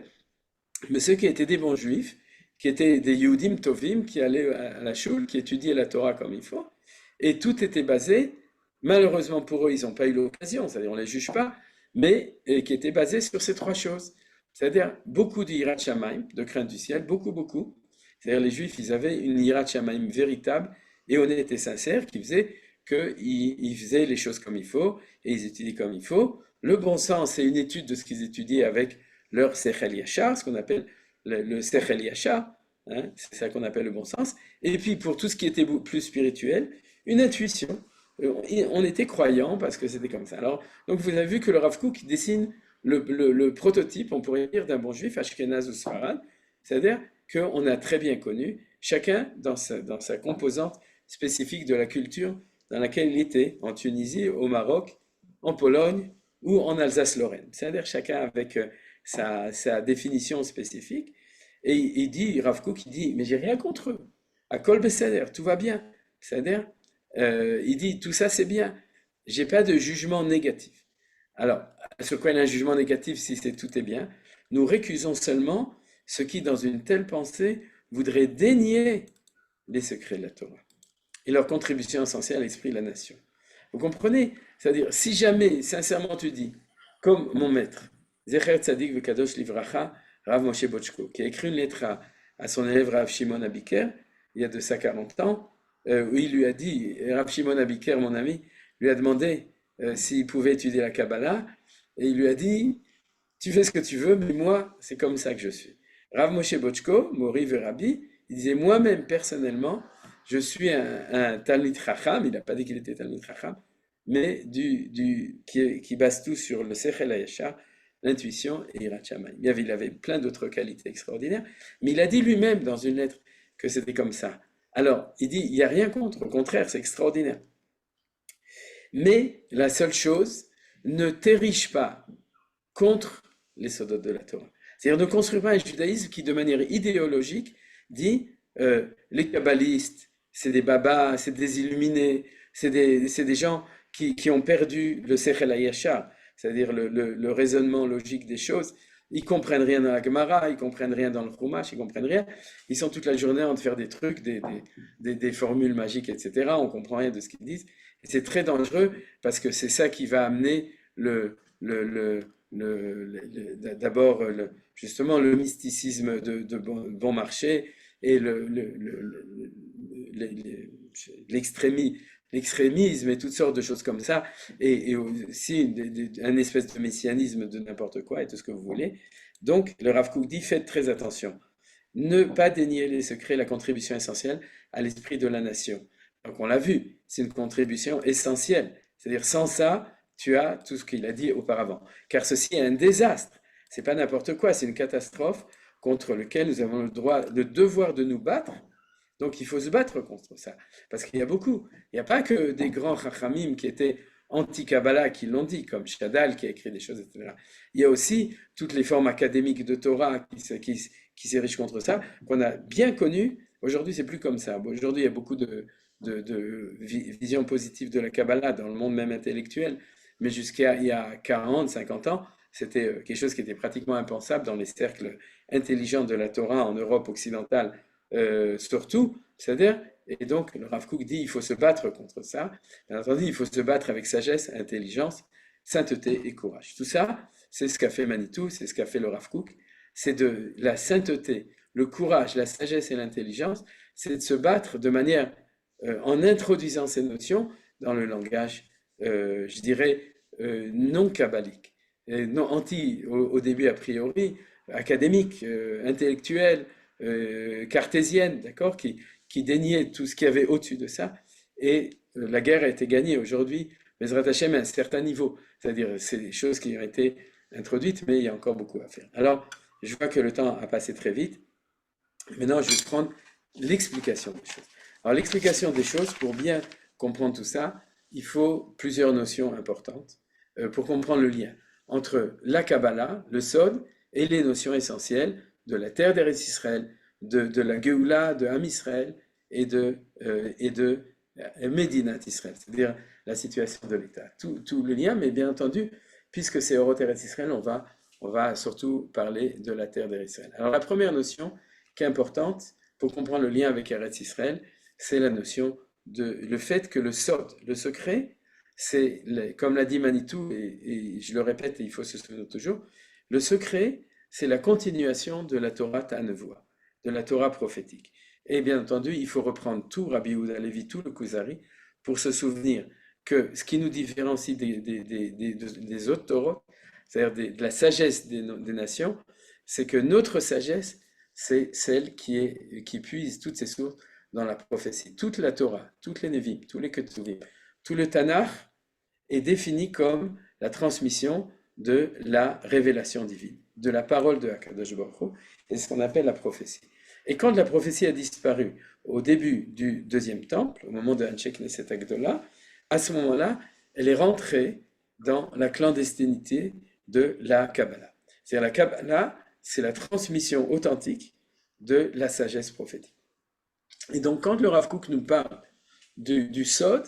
mais ceux qui étaient des bons juifs, qui étaient des Yehudim Tovim, qui allaient à la choule, qui étudiaient la Torah comme il faut, et tout était basé. Malheureusement pour eux, ils n'ont pas eu l'occasion, c'est-à-dire on ne les juge pas, mais qui était basé sur ces trois choses. C'est-à-dire beaucoup d'Yirat Shamayim, de crainte du ciel, beaucoup. C'est-à-dire les Juifs, ils avaient une Yirat Shamayim véritable et honnête et sincère qui faisait qu'ils faisaient les choses comme il faut et ils étudiaient comme il faut. Le bon sens, c'est une étude de ce qu'ils étudiaient avec leur Sechel Yachar, ce qu'on appelle le Sechel Yachar, hein, c'est ça qu'on appelle le bon sens. Et puis pour tout ce qui était plus spirituel, une intuition. On était croyants parce que c'était comme ça. Alors, donc vous avez vu que le Rav Kook dessine le prototype, on pourrait dire, d'un bon juif, Ashkenaz ou Sfarad, c'est-à-dire qu'on a très bien connu, chacun dans sa composante spécifique de la culture dans laquelle il était, en Tunisie, au Maroc, en Pologne ou en Alsace-Lorraine. C'est-à-dire chacun avec sa définition spécifique. Et il dit, Rav Kook, il dit, mais j'ai rien contre eux. À Kol Beseder, tout va bien. C'est-à-dire, il dit tout ça c'est bien, j'ai pas de jugement négatif. Alors, sur quoi il y a un jugement négatif si c'est tout est bien? Nous récusons seulement ceux qui, dans une telle pensée, voudraient dénier les secrets de la Torah et leur contribution essentielle à l'esprit de la nation. Vous comprenez? C'est-à-dire, si jamais, sincèrement, tu dis, comme mon maître, Zecher Tzadik Vekadosh Livracha, Rav Moshe Bochko, qui a écrit une lettre à son élève Rav Shimon Abiker, il y a de ça 40 ans, où il lui a dit, Rav Shimon Abiker, mon ami, lui a demandé s'il pouvait étudier la Kabbalah, et il lui a dit, tu fais ce que tu veux, mais moi, c'est comme ça que je suis. Rav Moshe Bochko, Mori Verabi, il disait, moi-même, personnellement, je suis un Talmid Chacham, il n'a pas dit qu'il était Talmid Chacham, mais qui base tout sur le Sechel HaYashar, l'intuition et Yirat Shamayim. Il avait plein d'autres qualités extraordinaires, mais il a dit lui-même dans une lettre que c'était comme ça. Alors, il dit, il n'y a rien contre, au contraire, c'est extraordinaire. Mais la seule chose, ne t'érige pas contre les sodotes de la Torah. C'est-à-dire ne construis pas un judaïsme qui, de manière idéologique, dit les kabbalistes, c'est des babas, c'est des illuminés, c'est des gens qui ont perdu le Sechel HaYashar, c'est-à-dire le raisonnement logique des choses. Ils comprennent rien dans la Gemara, ils comprennent rien dans le Chumash, ils comprennent rien. Ils sont toute la journée en train de faire des trucs, des formules magiques, etc. On comprend rien de ce qu'ils disent. Et c'est très dangereux parce que c'est ça qui va amener d'abord justement le mysticisme de bon marché et l'extrémisme et toutes sortes de choses comme ça, et aussi un espèce de messianisme de n'importe quoi et tout ce que vous voulez. Donc, le Rav Kook dit, faites très attention. Ne pas dénier les secrets, la contribution essentielle à l'esprit de la nation. Donc, on l'a vu, c'est une contribution essentielle. C'est-à-dire, sans ça, tu as tout ce qu'il a dit auparavant. Car ceci est un désastre. C'est pas n'importe quoi, c'est une catastrophe contre lequel nous avons le devoir de nous battre. Donc il faut se battre contre ça. Parce qu'il y a beaucoup. Il n'y a pas que des grands chachamim qui étaient anti-Kabbalah qui l'ont dit, comme Shadal qui a écrit des choses, etc. Il y a aussi toutes les formes académiques de Torah qui s'érigent contre ça, qu'on a bien connues. Aujourd'hui, c'est plus comme ça. Bon, aujourd'hui, il y a beaucoup de visions positives de la Kabbalah dans le monde même intellectuel. Mais jusqu'à il y a 40, 50 ans, c'était quelque chose qui était pratiquement impensable dans les cercles intelligents de la Torah en Europe occidentale surtout, c'est-à-dire, et donc le Rav Kook dit il faut se battre contre ça. Bien entendu, il faut se battre avec sagesse, intelligence, sainteté et courage. Tout ça, c'est ce qu'a fait Manitou, c'est ce qu'a fait le Rav Kook. C'est de la sainteté, le courage, la sagesse et l'intelligence, c'est de se battre de manière, en introduisant ces notions dans le langage, je dirais, non kabbalique, non au début a priori, académique, intellectuelle, cartésienne, d'accord, qui déniait tout ce qu'il y avait au-dessus de ça. Et la guerre a été gagnée aujourd'hui, Bezrat Hashem, à un certain niveau. C'est-à-dire, c'est des choses qui ont été introduites, mais il y a encore beaucoup à faire. Alors, je vois que le temps a passé très vite. Maintenant, je vais prendre l'explication des choses. Alors, l'explication des choses, pour bien comprendre tout ça, il faut plusieurs notions importantes pour comprendre le lien entre la Kabbalah, le Sod, et les notions essentielles de la terre d'Eretz Israël, de la Géoula, de Am Israël et de Médinat Israël, c'est-à-dire la situation de l'État. Tout le lien, mais bien entendu, puisque c'est Orot Eretz Israël, on va surtout parler de la terre d'Eretz Israël. Alors la première notion qui est importante pour comprendre le lien avec Eretz Israël, c'est la notion de le fait que le Sod, le secret, c'est, comme l'a dit Manitou, et je le répète et il faut se souvenir toujours, le secret, c'est la continuation de la Torah Ta'anevoa, de la Torah prophétique. Et bien entendu, il faut reprendre tout Rabbi Yehuda Levi, tout le Kuzari, pour se souvenir que ce qui nous différencie des autres Torahs, c'est-à-dire de la sagesse des nations, c'est que notre sagesse, c'est celle qui puise toutes ces sources dans la prophétie. Toute la Torah, toutes les Nevi'im, tous les Ketuvim, tout le Tanakh est défini comme la transmission de la révélation divine, de la parole de HaKadosh Baruch Hu, et ce qu'on appelle la prophétie. Et quand la prophétie a disparu au début du deuxième temple, au moment de Anshe Knesset Agdola, à ce moment-là, elle est rentrée dans la clandestinité de la Kabbalah. C'est-à-dire la Kabbalah, c'est la transmission authentique de la sagesse prophétique. Et donc, quand le Rav Kook nous parle du Sod,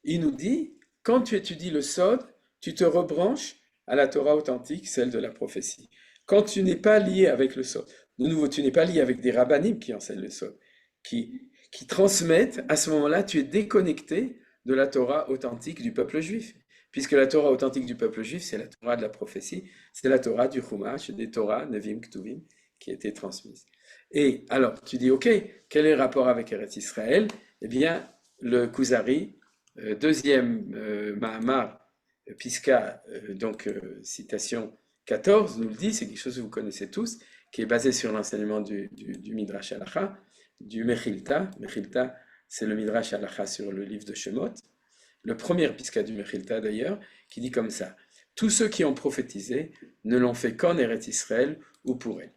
il nous dit, quand tu étudies le Sod, tu te rebranches à la Torah authentique, celle de la prophétie. Quand tu n'es pas lié avec le Sod, de nouveau, tu n'es pas lié avec des rabbanim qui enseignent le Sod, qui transmettent, à ce moment-là, tu es déconnecté de la Torah authentique du peuple juif. Puisque la Torah authentique du peuple juif, c'est la Torah de la prophétie, c'est la Torah du Chumash, des Torah, Nevim, Ktuvim, qui a été transmise. Et alors, tu dis, ok, quel est le rapport avec Eretz Israël? Eh bien, le Kuzari, deuxième Mahamar, Piska, citation 14, nous le dit, c'est quelque chose que vous connaissez tous, qui est basé sur l'enseignement du Midrash Halacha, du Mechilta. Mechilta, c'est le Midrash Halacha sur le livre de Shemot. Le premier Piska du Mechilta d'ailleurs, qui dit comme ça, tous ceux qui ont prophétisé ne l'ont fait qu'en Eretz Israël ou pour elle.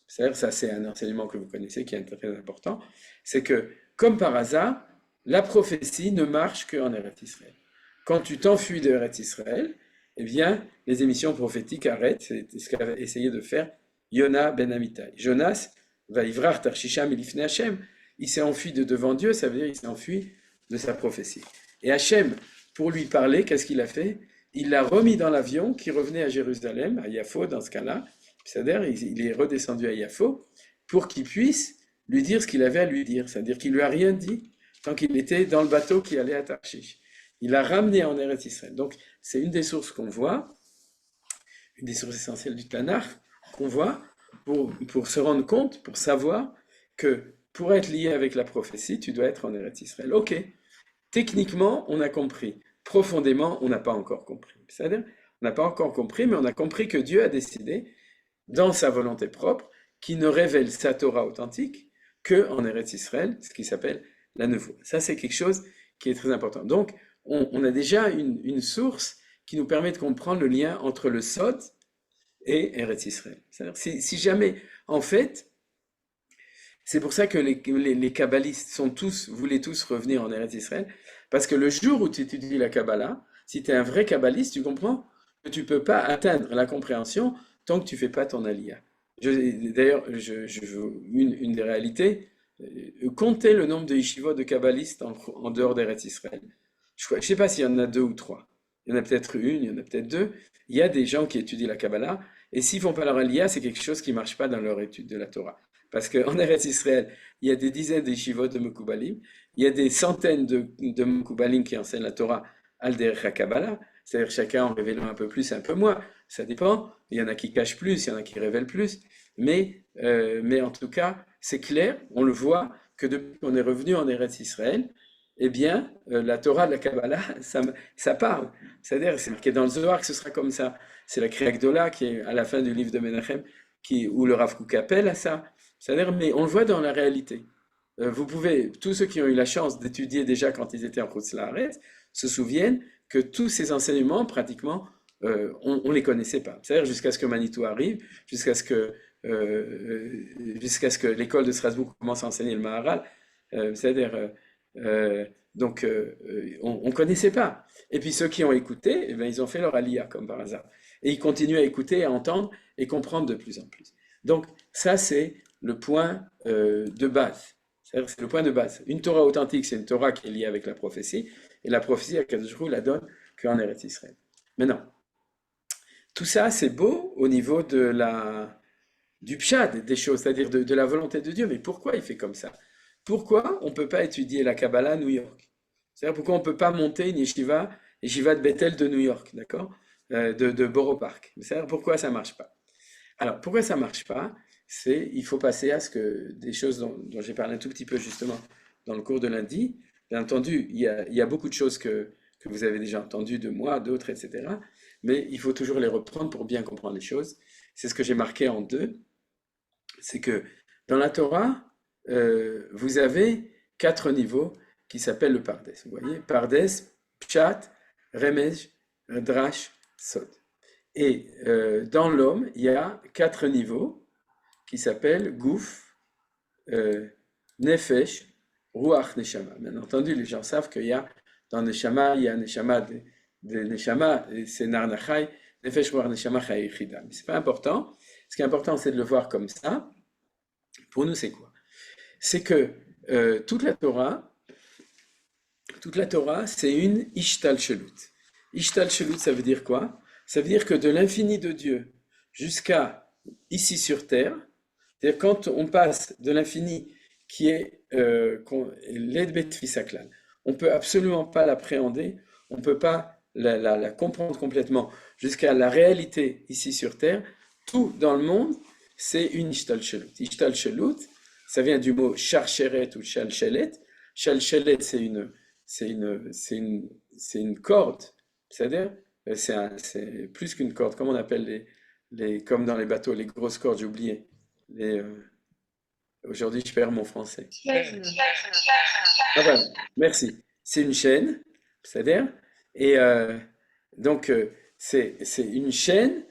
C'est-à-dire, ça c'est un enseignement que vous connaissez qui est très important, c'est que, comme par hasard, la prophétie ne marche qu'en Eretz Israël. Quand tu t'enfuis de Eretz Israël, eh bien, les émissions prophétiques arrêtent, c'est ce qu'a essayé de faire Yona ben Amittai. Jonas, Vaivrar Tarshisha Milifne Hashem, il s'est enfui de devant Dieu, ça veut dire il s'est enfui de sa prophétie. Et Hachem, pour lui parler, qu'est-ce qu'il a fait? Il l'a remis dans l'avion qui revenait à Jérusalem, à Yafo dans ce cas-là, c'est-à-dire il est redescendu à Yafo pour qu'il puisse lui dire ce qu'il avait à lui dire, c'est-à-dire qu'il lui a rien dit tant qu'il était dans le bateau qui allait à Tarshish. Il l'a ramené en Eretz Israël. Donc c'est une des sources qu'on voit, une des sources essentielles du Tanakh qu'on voit pour se rendre compte, pour savoir que pour être lié avec la prophétie, tu dois être en Eretz Israël. Ok. Techniquement, on a compris. Profondément, on n'a pas encore compris. C'est-à-dire, on n'a pas encore compris, mais on a compris que Dieu a décidé, dans sa volonté propre, qu'il ne révèle sa Torah authentique qu'en Eretz Israël, ce qui s'appelle la Nevoie. Ça, c'est quelque chose qui est très important. Donc, on a déjà une source qui nous permet de comprendre le lien entre le Sod et Eretz Israël. C'est-à-dire, si jamais, en fait, c'est pour ça que les kabbalistes voulaient tous revenir en Eretz Israël, parce que le jour où tu étudies la Kabbalah, si tu es un vrai kabbaliste, tu comprends que tu ne peux pas atteindre la compréhension tant que tu ne fais pas ton aliyah. D'ailleurs, une des réalités, comptez le nombre de yeshivot de kabbalistes en dehors d'Eretz Israël. Je ne sais pas s'il y en a 2 ou 3. Il y en a peut-être une, il y en a peut-être 2. Il y a des gens qui étudient la Kabbalah, et s'ils ne font pas leur aliyah, c'est quelque chose qui ne marche pas dans leur étude de la Torah. Parce qu'en Eretz Israël, il y a des dizaines d'yeshivot de Mekoubalim, il y a des centaines de Mekoubalim qui enseignent la Torah al derech HaKabbalah, c'est-à-dire chacun en révélant un peu plus, un peu moins, ça dépend. Il y en a qui cachent plus, il y en a qui révèlent plus, mais en tout cas, c'est clair, on le voit, que depuis qu'on est revenu en Eretz Israël, eh bien, la Torah de la Kabbalah, ça parle. C'est-à-dire, c'est marqué dans le Zohar que ce sera comme ça. C'est la Kriya Gdola qui est à la fin du livre de Menachem, où le Rav Kook appelle à ça. C'est-à-dire, mais on le voit dans la réalité. Vous pouvez, tous ceux qui ont eu la chance d'étudier déjà quand ils étaient en Chutz La'aretz, se souviennent que tous ces enseignements, pratiquement, on ne les connaissait pas. C'est-à-dire jusqu'à ce que Manitou arrive, jusqu'à ce que l'école de Strasbourg commence à enseigner le Maharal. C'est-à-dire, on ne connaissait pas. Et puis ceux qui ont écouté, eh bien, ils ont fait leur aliyah, comme par hasard. Et ils continuent à écouter, à entendre et comprendre de plus en plus. Donc ça, c'est le point de base. C'est-à-dire, c'est le point de base. Une Torah authentique, c'est une Torah qui est liée avec la prophétie. Et la prophétie, Akadosh Baruch Hu la donne qu'en Eretz Israël. Maintenant, tout ça, c'est beau au niveau du pshad des choses, c'est-à-dire de la volonté de Dieu. Mais pourquoi il fait comme ça? Pourquoi on ne peut pas étudier la Kabbalah à New York? C'est-à-dire pourquoi on ne peut pas monter une yeshiva de Bethel de New York, d'accord? De Borough Park. C'est-à-dire pourquoi ça ne marche pas? Alors, pourquoi ça ne marche pas? Il faut passer à ce que des choses dont j'ai parlé un tout petit peu justement dans le cours de lundi. Bien entendu, il y a beaucoup de choses que vous avez déjà entendues de moi, d'autres, etc. Mais il faut toujours les reprendre pour bien comprendre les choses. C'est ce que j'ai marqué en 2. C'est que dans la Torah, vous avez 4 niveaux qui s'appellent le Pardes. Vous voyez, Pardes, Pshat, Remez, Drash, Sod. Et dans l'homme, il y a 4 niveaux qui s'appellent Gouf, Nefesh, Ruach, Neshama. Bien entendu, les gens savent qu'il y a dans Neshama, il y a Neshama de Neshama, c'est Narnachai, Nefesh, Ruach, Neshama, Chai, Chida. Mais ce n'est pas important. Ce qui est important, c'est de le voir comme ça. Pour nous, c'est quoi? C'est que toute la Torah, c'est une Ishtalshelut. Ishtalshelut, ça veut dire quoi? Ça veut dire que de l'infini de Dieu jusqu'à ici sur terre, c'est-à-dire quand on passe de l'infini qui est l'Edbet Fisaklal, on ne peut absolument pas l'appréhender, on ne peut pas la comprendre complètement jusqu'à la réalité ici sur terre. Tout dans le monde, c'est une Ishtalshelut. Ishtalshelut, ça vient du mot charcheret ou chalchelet. Chalchelet, c'est une corde, c'est-à-dire, c'est plus qu'une corde. Comment on appelle comme dans les bateaux, les grosses cordes, j'ai oublié. Aujourd'hui, je perds mon français. Ah, voilà, merci. C'est une chaîne, c'est-à-dire, et donc c'est une chaîne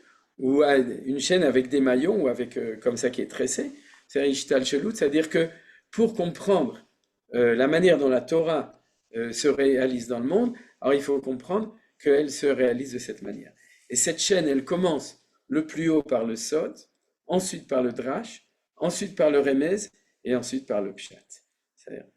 avec des maillons ou avec comme ça qui est tressée. C'est Ishtal Shelut, c'est-à-dire que pour comprendre la manière dont la Torah se réalise dans le monde, alors il faut comprendre qu'elle se réalise de cette manière. Et cette chaîne, elle commence le plus haut par le Sod, ensuite par le Drash, ensuite par le Remez, et ensuite par le Pshat.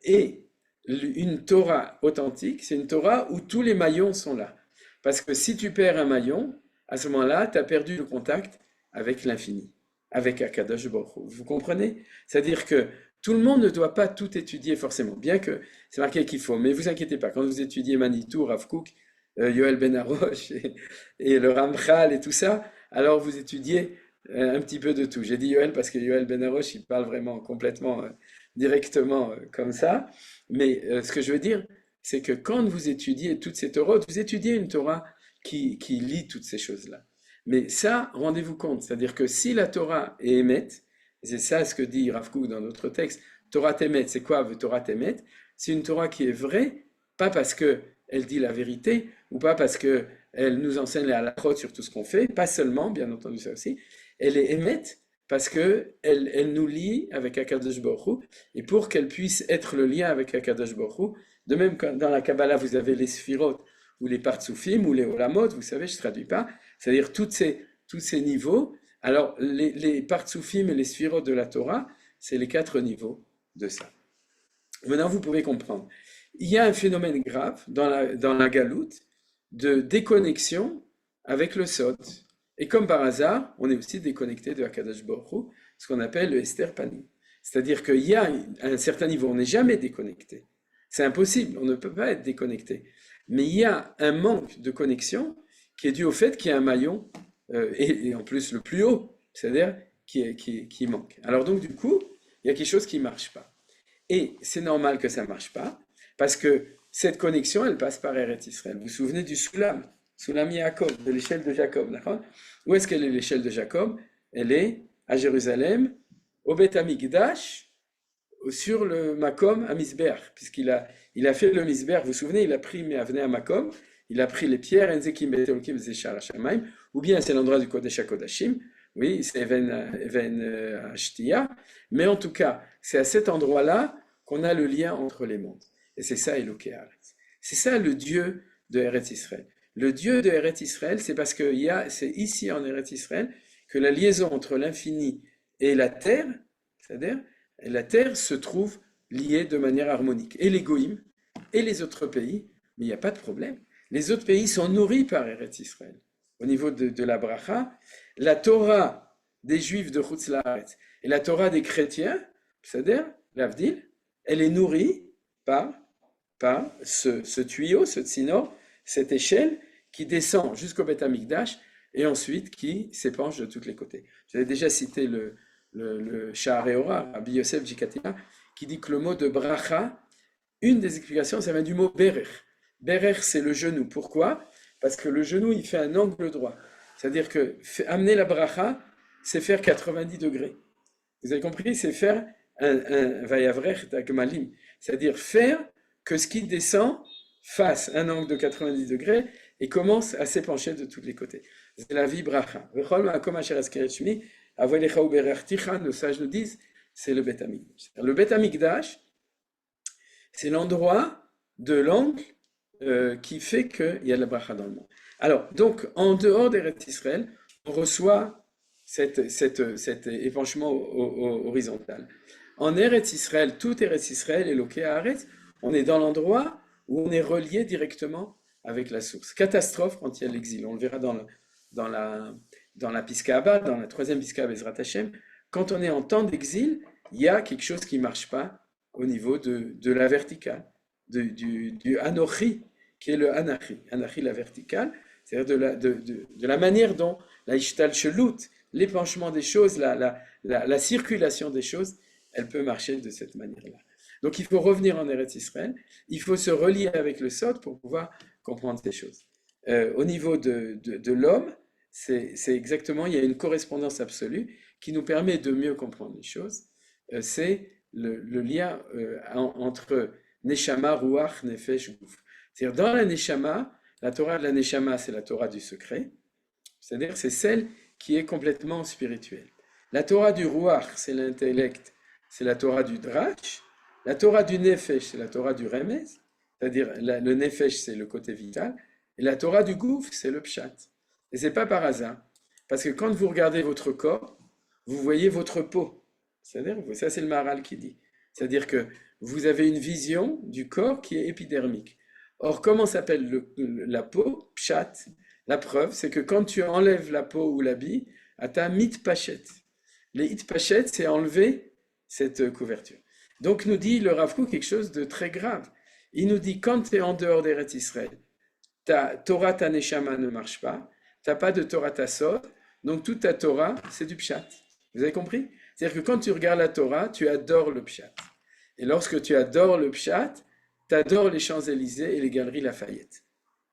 Et une Torah authentique, c'est une Torah où tous les maillons sont là. Parce que si tu perds un maillon, à ce moment-là, tu as perdu le contact avec l'infini, avec Akadosh Baruch Hu. Vous comprenez? C'est-à-dire que tout le monde ne doit pas tout étudier forcément, bien que c'est marqué qu'il faut. Mais vous inquiétez pas, quand vous étudiez Manitou, Rav Kook, Yoel Ben Arosh et le Ramchal et tout ça, alors vous étudiez un petit peu de tout. J'ai dit Yoel parce que Yoel Ben Arosh, il parle vraiment complètement directement comme ça. Mais ce que je veux dire, c'est que quand vous étudiez toutes ces Torahs, vous étudiez une Torah qui lit toutes ces choses-là. Mais ça, rendez-vous compte, c'est-à-dire que si la Torah est émet, c'est ça ce que dit Rav Kook dans notre texte, Torah Temet, c'est quoi Torah Temet? C'est une Torah qui est vraie, pas parce qu'elle dit la vérité, ou pas parce qu'elle nous enseigne la halachot sur tout ce qu'on fait, pas seulement, bien entendu ça aussi, elle est émet parce qu'elle nous lie avec Akadosh Baruch Hu, et pour qu'elle puisse être le lien avec Akadosh Baruch Hu, de même que dans la Kabbalah vous avez les Sphirot, ou les Partsoufim, ou les Olamot, vous savez, je ne traduis pas, c'est-à-dire tous ces niveaux. Alors, les Partsoufim et les Sphirot de la Torah, c'est les 4 niveaux de ça. Maintenant, vous pouvez comprendre. Il y a un phénomène grave dans la galoute de déconnexion avec le Sod. Et comme par hasard, on est aussi déconnecté de Akadosh Baruch Hu, ce qu'on appelle le Esther Panim. C'est-à-dire qu'il y a un certain niveau, on n'est jamais déconnecté. C'est impossible, on ne peut pas être déconnecté. Mais il y a un manque de connexion qui est dû au fait qu'il y a un maillon, et en plus le plus haut, c'est-à-dire qui manque. Alors donc du coup, il y a quelque chose qui ne marche pas. Et c'est normal que ça ne marche pas, parce que cette connexion, elle passe par Eretz Israël. Vous vous souvenez du Soulam Yaakov, de l'échelle de Jacob, d'accord? Où est-ce qu'elle est l'échelle de Jacob? Elle est à Jérusalem, au Beth Amikdash, sur le Makom à Misber, puisqu'il a fait le Misber, vous vous souvenez, il a pris Me'avnei à Makom, il a pris les pierres, Enzekim Beteolkim Zeshar Hashamaim, ou bien c'est l'endroit du Kodesh HaKodashim, oui, c'est Even Ashtia, mais en tout cas, c'est à cet endroit-là qu'on a le lien entre les mondes. Et c'est ça Eloké Haaretz. C'est ça le Dieu de Eretz Israël. Le Dieu de Eretz Israël, c'est parce que c'est ici en Eretz Israël que la liaison entre l'infini et la terre, c'est-à-dire la terre se trouve liée de manière harmonique. Et les Goïm, et les autres pays, mais il n'y a pas de problème. Les autres pays sont nourris par Eretz Israël. Au niveau de la bracha, la Torah des Juifs de Chutz La'aretz et la Torah des chrétiens, c'est-à-dire l'Avdil, elle est nourrie par ce tuyau, ce tsinor, cette échelle qui descend jusqu'au Beth Amikdash et ensuite qui s'épanche de tous les côtés. J'avais déjà cité le Sha'arei Orah, Rabbi Yosef Jikatia, qui dit que le mot de bracha, une des explications, ça vient du mot berer. Berer, c'est le genou. Pourquoi? Parce que le genou, il fait un angle droit. C'est-à-dire que amener la bracha, c'est faire 90 degrés. Vous avez compris? C'est faire un vayavrech d'agmalim. C'est-à-dire faire que ce qui descend fasse un angle de 90 degrés et commence à s'épancher de tous les côtés. C'est la vie bracha. Le sages nous disent, c'est le Beth Amikdash. Le Beth Amikdash, c'est l'endroit de l'angle qui fait qu'il y a la bracha dans le monde. Alors, donc, en dehors d'Eretz Israël, on reçoit cet épanchement horizontal. En Eretz Israël, tout Eretz Israël est loqué à Haaretz, on est dans l'endroit où on est relié directement avec la source. Catastrophe quand il y a l'exil. On le verra dans la Piska Abba, dans la troisième Piska Bezrat Hashem. Quand on est en temps d'exil, il y a quelque chose qui ne marche pas au niveau de la verticale, du Anochi, qui est le Anachi. Anachi, la verticale, c'est-à-dire de la manière dont la Ishtalchelut, l'épanchement des choses, la circulation des choses, elle peut marcher de cette manière-là. Donc il faut revenir en Eretz Israël, il faut se relier avec le Sod pour pouvoir comprendre ces choses. Au niveau de l'homme, c'est exactement, il y a une correspondance absolue qui nous permet de mieux comprendre les choses. C'est le lien entre Neshama, Ruach, Nefesh, Guf. C'est-à-dire dans la Neshama, la Torah de la Neshama, c'est la Torah du secret, c'est-à-dire c'est celle qui est complètement spirituelle. La Torah du Ruach, c'est l'intellect, c'est la Torah du Drach. La Torah du Nefesh, c'est la Torah du Remez, c'est-à-dire le Nefesh, c'est le côté vital, et la Torah du Gouf, c'est le Pshat. Et c'est pas par hasard, parce que quand vous regardez votre corps, vous voyez votre peau. C'est-à-dire, ça c'est le Maharal qui dit, c'est-à-dire que vous avez une vision du corps qui est épidermique. Or, comment s'appelle la peau? Pshat. La preuve, c'est que quand tu enlèves la peau ou l'habit, à ta mitpachet. Les hitpachet, c'est enlever cette couverture. Donc, nous dit le Rav Kook quelque chose de très grave. Il nous dit, quand tu es en dehors d'Eretz Israël, ta Torah, ta Neshama ne marche pas, tu n'as pas de Torah, ta Sod, donc toute ta Torah, c'est du Pshat. Vous avez compris? C'est-à-dire que quand tu regardes la Torah, tu adores le Pshat. Et lorsque tu adores le Pshat, tu adores les Champs-Élysées et les Galeries Lafayette.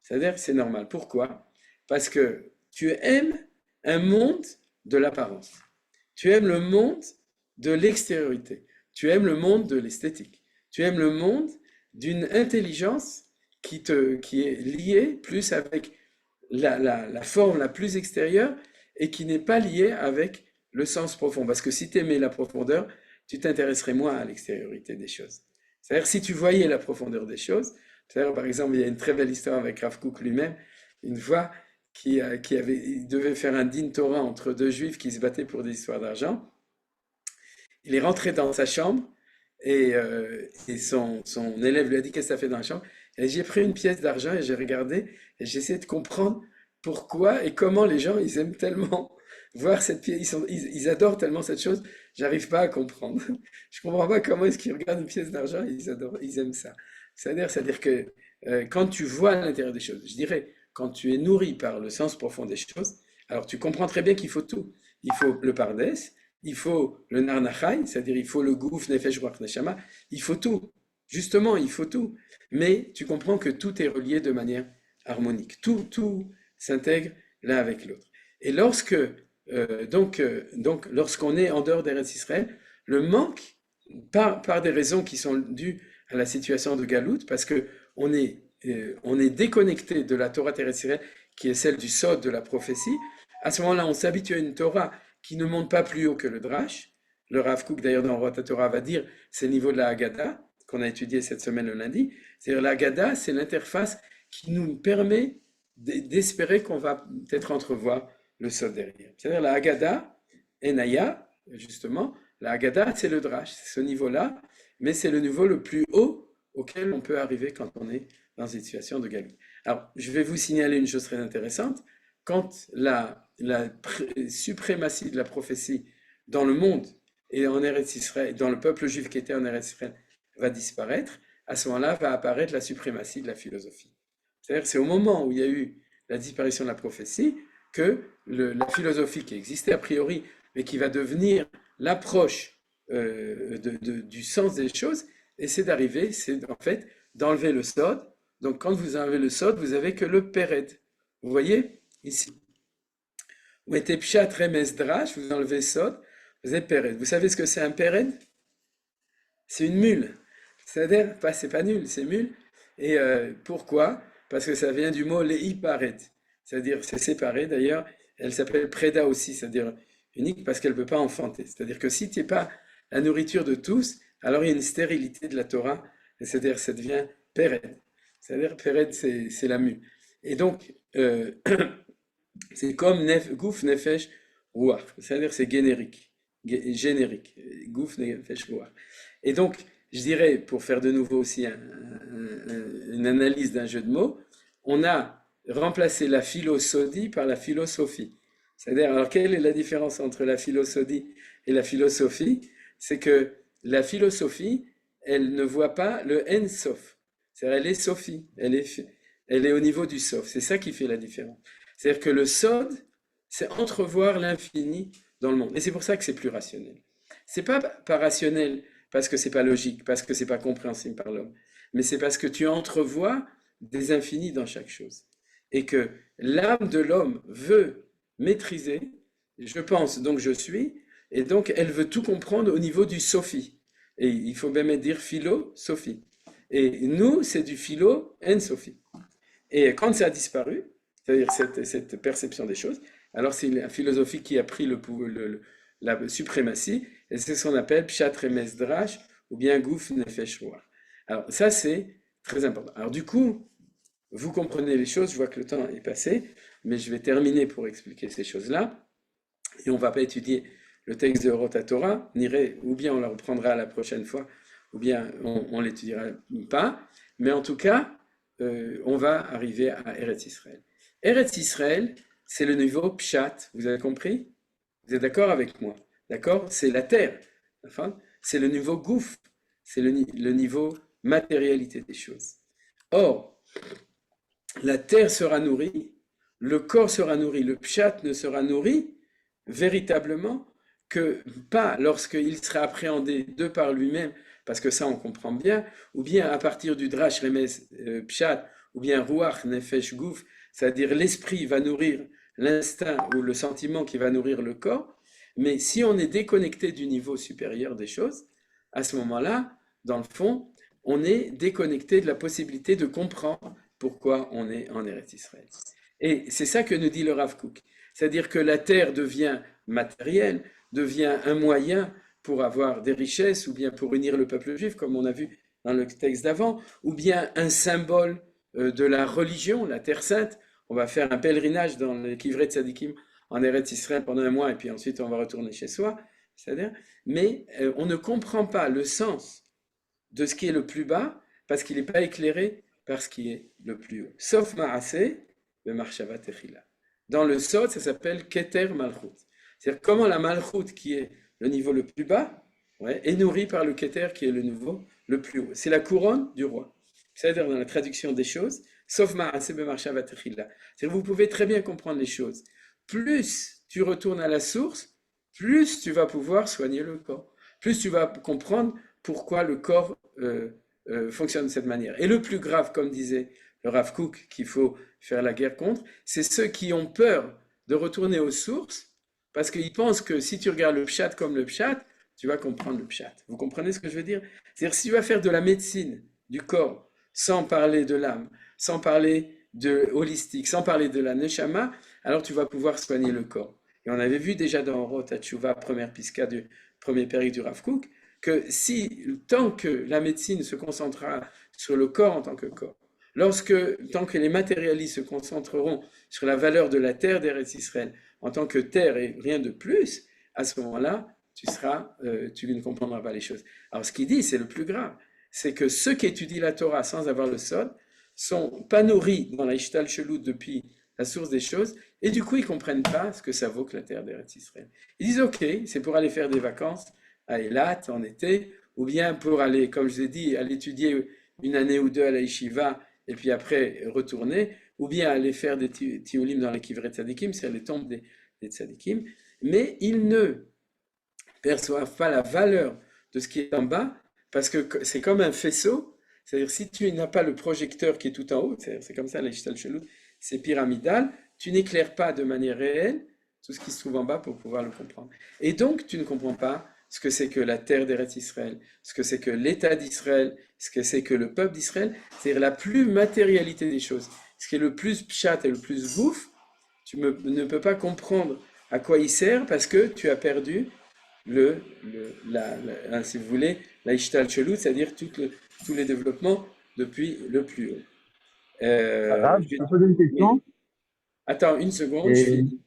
C'est-à-dire que c'est normal. Pourquoi? Parce que tu aimes un monde de l'apparence. Tu aimes le monde de l'extériorité. Tu aimes le monde de l'esthétique. Tu aimes le monde d'une intelligence qui est liée plus avec la forme la plus extérieure et qui n'est pas liée avec le sens profond. Parce que si tu aimais la profondeur, tu t'intéresserais moins à l'extériorité des choses. C'est-à-dire si tu voyais la profondeur des choses, c'est-à-dire, par exemple, il y a une très belle histoire avec Rav Kook lui-même, une fois il devait faire un din Torah entre deux juifs qui se battaient pour des histoires d'argent. Il est rentré dans sa chambre et son élève lui a dit: qu'est-ce que ça fait dans la chambre? Et j'ai pris une pièce d'argent et j'ai regardé et j'ai essayé de comprendre pourquoi et comment les gens ils aiment tellement voir cette pièce, ils adorent tellement cette chose, j'arrive pas à comprendre. Je comprends pas comment est-ce qu'ils regardent une pièce d'argent et ils adorent, ils aiment ça. C'est-à-dire que quand tu vois l'intérieur des choses, je dirais, quand tu es nourri par le sens profond des choses, alors tu comprends très bien qu'il faut tout. Il faut le pardes, il faut le narnachai, c'est-à-dire il faut le gouf, nefesh, ruach, neshama, il faut tout. Justement, il faut tout. Mais tu comprends que tout est relié de manière harmonique. Tout s'intègre l'un avec l'autre. Et donc, lorsqu'on est en dehors d'Eretz Israël, le manque, par des raisons qui sont dues à la situation de Galout, parce que on est déconnecté de la Torah terrestre qui est celle du Sod, de la prophétie. À ce moment-là, on s'habitue à une Torah qui ne monte pas plus haut que le Drash. Le Rav Kook, d'ailleurs, dans Rota Torah, va dire, c'est le niveau de la Haggadah, qu'on a étudié cette semaine le lundi. C'est-à-dire la Haggadah, c'est l'interface qui nous permet d'espérer qu'on va peut-être entrevoir le Sod derrière. C'est-à-dire la Haggadah, Enaya, justement, la Haggadah, c'est le Drash, c'est ce niveau-là, mais c'est le niveau le plus haut auquel on peut arriver quand on est dans une situation de Galout. Alors, je vais vous signaler une chose très intéressante. Quand la suprématie de la prophétie dans le monde et en Eretz Israël, dans le peuple juif qui était en Eretz Israël, va disparaître, à ce moment-là va apparaître la suprématie de la philosophie. C'est-à-dire c'est au moment où il y a eu la disparition de la prophétie que la philosophie qui existait a priori, mais qui va devenir l'approche du sens des choses, et c'est d'arriver, c'est en fait d'enlever le sod. Donc quand vous enlevez le sod, vous avez que le pered. Vous voyez ici. Vous mettez pshat remes drash, vous enlevez sod, vous avez pered. Vous savez ce que c'est un pered? C'est une mule. C'est-à-dire, c'est pas nul, c'est mule. Et pourquoi? Parce que ça vient du mot leiparet. C'est-à-dire, c'est séparé. D'ailleurs, elle s'appelle preda aussi, c'est-à-dire unique parce qu'elle ne peut pas enfanter. C'est-à-dire que si tu n'es pas la nourriture de tous, alors il y a une stérilité de la Torah. C'est-à-dire, ça devient pered. C'est-à-dire, pered, c'est la mule. Et donc, c'est comme gouf, nefesh, ruach. C'est-à-dire, c'est générique. Gouf, nefesh, ruach. Et donc, je dirais, pour faire de nouveau aussi une analyse d'un jeu de mots, on a remplacé la philosodie par la philosophie. C'est-à-dire, alors quelle est la différence entre la philosodie et la philosophie? C'est que la philosophie, elle ne voit pas le en sof. C'est-à-dire, elle est sophie, elle est au niveau du sof. C'est ça qui fait la différence. C'est-à-dire que le sod, c'est entrevoir l'infini dans le monde. Et c'est pour ça que c'est plus rationnel. C'est pas rationnel parce que c'est pas logique, parce que c'est pas compréhensible par l'homme, mais c'est parce que tu entrevois des infinis dans chaque chose. Et que l'âme de l'homme veut maîtriser, je pense, donc je suis, et donc elle veut tout comprendre au niveau du Sophie. Et il faut même dire philo-sophie. Et nous, c'est du philo-en-sophie. Et quand ça a disparu, c'est-à-dire cette perception des choses, alors c'est la philosophie qui a pris la suprématie, et c'est ce qu'on appelle pshat remes drash, ou bien gouf nefesh ruach. Alors ça, c'est très important. Alors du coup, vous comprenez les choses, je vois que le temps est passé, mais je vais terminer pour expliquer ces choses-là, et on ne va pas étudier le texte de Rota Torah, ou bien on le reprendra la prochaine fois, ou bien on ne l'étudiera pas, mais en tout cas, on va arriver à Eretz Israël. Eretz Israël, c'est le niveau pshat, vous avez compris? Vous êtes d'accord avec moi? D'accord? C'est la terre. Enfin, c'est le niveau gouffre. C'est le niveau matérialité des choses. Or, la terre sera nourrie, le corps sera nourri, le pshat ne sera nourri véritablement que pas lorsqu'il sera appréhendé de par lui-même, parce que ça on comprend bien, ou bien à partir du drash remes pshat, ou bien ruach nefesh gouf, c'est-à-dire l'esprit va nourrir l'instinct ou le sentiment qui va nourrir le corps, mais si on est déconnecté du niveau supérieur des choses, à ce moment-là, dans le fond, on est déconnecté de la possibilité de comprendre pourquoi on est en Eretz Israël. Et c'est ça que nous dit le Rav Kook. C'est-à-dire que la terre devient matérielle, devient un moyen pour avoir des richesses, ou bien pour unir le peuple juif, comme on a vu dans le texte d'avant, ou bien un symbole de la religion, la terre sainte. On va faire un pèlerinage dans les Kivrei Tzadikim en Eretz Israël pendant un mois, et puis ensuite on va retourner chez soi. C'est-à-dire, mais on ne comprend pas le sens de ce qui est le plus bas, parce qu'il n'est pas éclairé par ce qui est le plus haut. Sauf Ma'aseh, le Marshava Techila. Dans le Sod, ça s'appelle Keter Malchut. C'est-à-dire comment la Malchut, qui est le niveau le plus bas, ouais, est nourrie par le Keter, qui est le niveau le plus haut. C'est la couronne du roi. C'est-à-dire dans la traduction des choses, sauf Ma'aseh b'Marshav Atechila. C'est-à-dire vous pouvez très bien comprendre les choses. Plus tu retournes à la source, plus tu vas pouvoir soigner le corps. Plus tu vas comprendre pourquoi le corps fonctionne de cette manière. Et le plus grave, comme disait le Rav Kook, qu'il faut faire la guerre contre, c'est ceux qui ont peur de retourner aux sources, parce qu'ils pensent que si tu regardes le pshat comme le pshat, tu vas comprendre le pshat. Vous comprenez ce que je veux dire? C'est-à-dire si tu vas faire de la médecine du corps, sans parler de l'âme, sans parler de holistique, sans parler de la neshama, alors tu vas pouvoir soigner le corps. Et on avait vu déjà dans Orot HaTshuva, première piska du premier période du Rav Kook, que tant que la médecine se concentrera sur le corps en tant que corps, tant que les matérialistes se concentreront sur la valeur de la terre d'Eretz Israël en tant que terre et rien de plus, à ce moment-là, tu ne comprendras pas les choses. Alors ce qu'il dit, c'est le plus grave, c'est que ceux qui étudient la Torah sans avoir le Sod sont pas nourris dans la Ishtal Shelut depuis la source des choses, et du coup ils comprennent pas ce que ça vaut que la terre d'Eretz Israël. Ils disent ok, c'est pour aller faire des vacances à Eilat en été, ou bien pour aller, comme je vous ai dit, aller étudier une année ou deux à la Yeshiva, et puis après retourner, ou bien aller faire des tioulim dans les Kivret Tzadikim, c'est les tombes des Tzadikim, mais ils ne perçoivent pas la valeur de ce qui est en bas, parce que c'est comme un faisceau, c'est-à-dire si tu n'as pas le projecteur qui est tout en haut, c'est comme ça la Ishtal Shelut, c'est pyramidal, tu n'éclaires pas de manière réelle tout ce qui se trouve en bas pour pouvoir le comprendre. Et donc tu ne comprends pas ce que c'est que la terre d'Eretz Israël, ce que c'est que l'État d'Israël, ce que c'est que le peuple d'Israël, c'est-à-dire la plus matérialité des choses. Ce qui est le plus pshat et le plus bouffe, ne peux pas comprendre à quoi il sert parce que tu as perdu si vous voulez, la Ishtal Shelut, c'est-à-dire tous les développements depuis le plus haut. Arabe, je peux poser une question? Attends une seconde, je Et finis.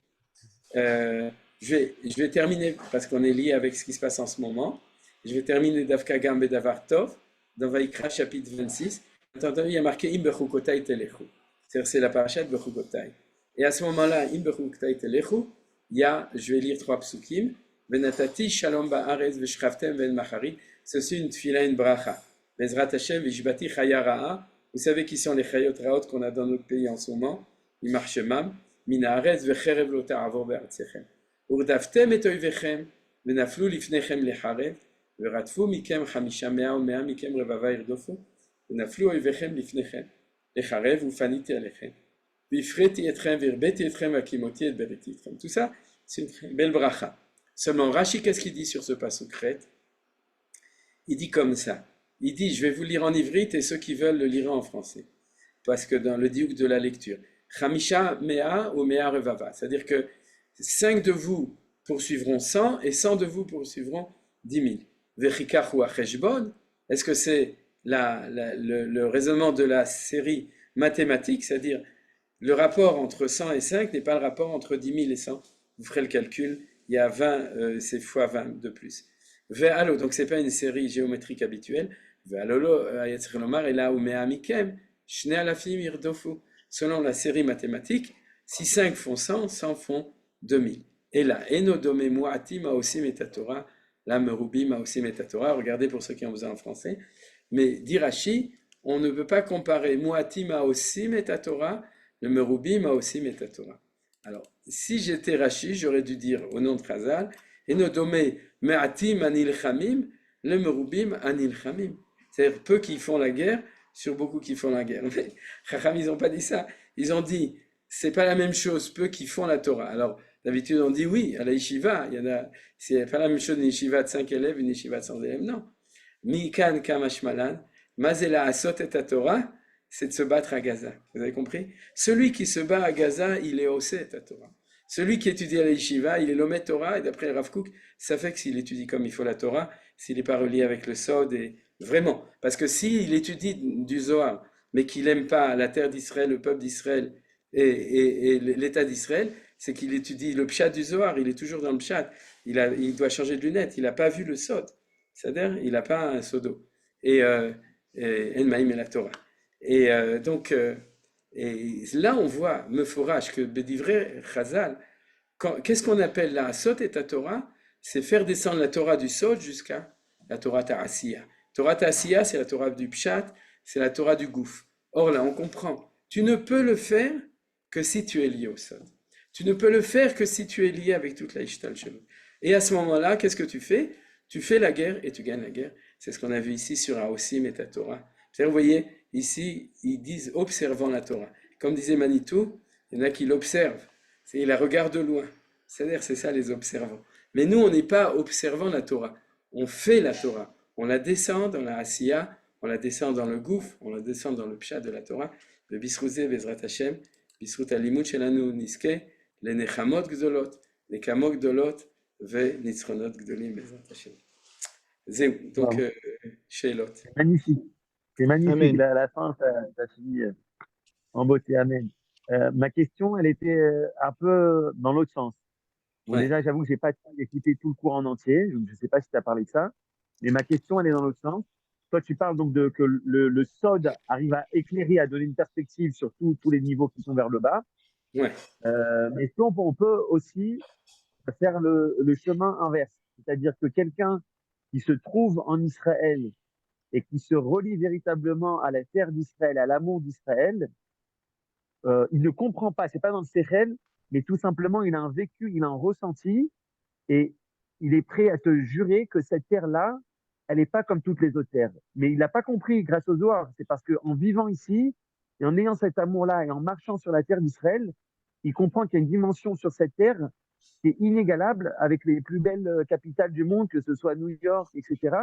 Je vais terminer parce qu'on est lié avec ce qui se passe en ce moment. Je vais terminer Davka Gam et Davar Tov dans Vaïkra chapitre 26. Attends, il y a marqué Im bechukotai telechu. C'est la parashat bechukotai. Et à ce moment-là, Im bechukotai telechu, je vais lire 3 psukim. Venatati shalom ba'aretz v'shchavtem ven macharit. C'est aussi une tfila, une bracha. Bezrat Hashem v'ishbati chaya ra'a. Vous savez qui sont les chayot ra'ot qu'on a dans notre pays en ce moment? Imar shemam. מן הארץ וחרב לא תעבור בארצכם. ורדפתם את אויביכם ונפלו לפניכם לחרב ורדפו מכם 500 ו100 מכם רבבה ירדופו ונפלו אויביכם לפניכם לחרב ופניתי עליכם והפרתי אתכם והרביתי אתכם והקימותי את בריתי אתכם. Tout ça, c'est une belle bracha. Seulement Rashi, qu'est-ce qu'il dit sur ce pasuk Chet? Il dit comme ça. Il dit, je vais vous lire en ivrite et ceux qui veulent le liront en français. Parce que dans le diouk de la lecture, Chamisha mea ou mea revava, c'est-à-dire que 5 de vous poursuivront 100 et 100 de vous poursuivront 10 000. Vechikachu acheshbon, est-ce que c'est le raisonnement de la série mathématique, c'est-à-dire le rapport entre 100 et 5 n'est pas le rapport entre 10 000 et 100. Vous ferez le calcul, il y a 20, c'est fois 20 de plus. Ve'alo, donc c'est pas une série géométrique habituelle. Ve'alolo, ayatzir lomar, et là où mea mikem, shne alafim irdofu. Selon la série mathématique, si 5 font 100, 100 font 2000. Et là, Enodome Muati Maosim et Torah, la Merubi Maosim et Torah, regardez pour ceux qui ont besoin en français. Mais dit Rashi, on ne peut pas comparer Muati Maosim et Torah, le Merubi Maosim et Torah. Alors, si j'étais Rashi, j'aurais dû dire au nom de Chazal, Enodome Meatim Anil Chamim, le Merubim Anil Chamim. C'est-à-dire peu qui font la guerre sur beaucoup qui font la guerre. Mais Chacham, ils n'ont pas dit ça. Ils ont dit, c'est pas la même chose, peu qui font la Torah. Alors, d'habitude, on dit oui, à la yeshiva, c'est pas la même chose une yeshiva de 5 élèves, une yeshiva de 100 élèves, non. Mikan kamashmalan, mazela asot et Torah, c'est de se battre à Gaza. Vous avez compris? Celui qui se bat à Gaza, il est osé et Torah. Celui qui étudie à la yeshiva, il est l'omet Torah, et d'après Rav Kook, ça fait que s'il étudie comme il faut la Torah, s'il n'est pas relié avec le Sod et vraiment, parce que s'il étudie du Zohar, mais qu'il n'aime pas la terre d'Israël, le peuple d'Israël et l'État d'Israël, c'est qu'il étudie le pshat du Zohar, il est toujours dans le pshat, il doit changer de lunettes, il n'a pas vu le Sod, c'est-à-dire il n'a pas un Sodo, et Enmaïm et la Torah. Et donc, et là on voit, Meforash, que Bédivré Chazal, Qu'est-ce qu'on appelle la Sot et ta Torah? C'est faire descendre la Torah du Sot jusqu'à la Torah Ta'asiya. Torah Ta'asiya, c'est la Torah du Pshat, c'est la Torah du Gouf. Or là, on comprend. Tu ne peux le faire que si tu es lié au Sot. Tu ne peux le faire que si tu es lié avec toute la Ishtal Shalom. Et à ce moment-là, qu'est-ce que tu fais? Tu fais la guerre et tu gagnes la guerre. C'est ce qu'on a vu ici sur Aosim et ta Torah. Vous voyez, ici, ils disent observant la Torah. Comme disait Manitou, il y en a qui l'observent. Il la regarde de loin. C'est-à-dire, c'est ça les observants. Mais nous, on n'est pas observant la Torah. On fait la Torah. On la descend dans la Asiya, on la descend dans le Gouf, on la descend dans le Pshat de la Torah. Le Bisrouzé, Bezrat Hashem, Bisrout Alimut Shelanu Niske, les Nechamot Gdolot, les Kamot Gdolot, ve Nitzronot Gdolim, Bezrat Hashem. Zéou. Donc, Sheilot. C'est magnifique. C'est magnifique. Amen. À la fin, ça finit en beauté. Amen. Ma question, elle était un peu dans l'autre sens. Bon, Ouais. déjà, j'avoue que j'ai pas écouté tout le cours en entier. Je ne sais pas si tu as parlé de ça. Mais ma question, elle est dans l'autre sens. Toi, tu parles donc de que le SOD arrive à éclairer, à donner une perspective sur tous les niveaux qui sont vers le bas. Ouais. Mais est-ce qu'on peut aussi faire le chemin inverse? C'est-à-dire que quelqu'un qui se trouve en Israël et qui se relie véritablement à la terre d'Israël, à l'amour d'Israël, il ne comprend pas, c'est pas dans le Sechel, mais tout simplement, il a un vécu, il a un ressenti, et il est prêt à te jurer que cette terre-là, elle n'est pas comme toutes les autres terres. Mais il n'a pas compris grâce au Zohar. C'est parce qu'en vivant ici, et en ayant cet amour-là, et en marchant sur la terre d'Israël, il comprend qu'il y a une dimension sur cette terre qui est inégalable avec les plus belles capitales du monde, que ce soit New York, etc.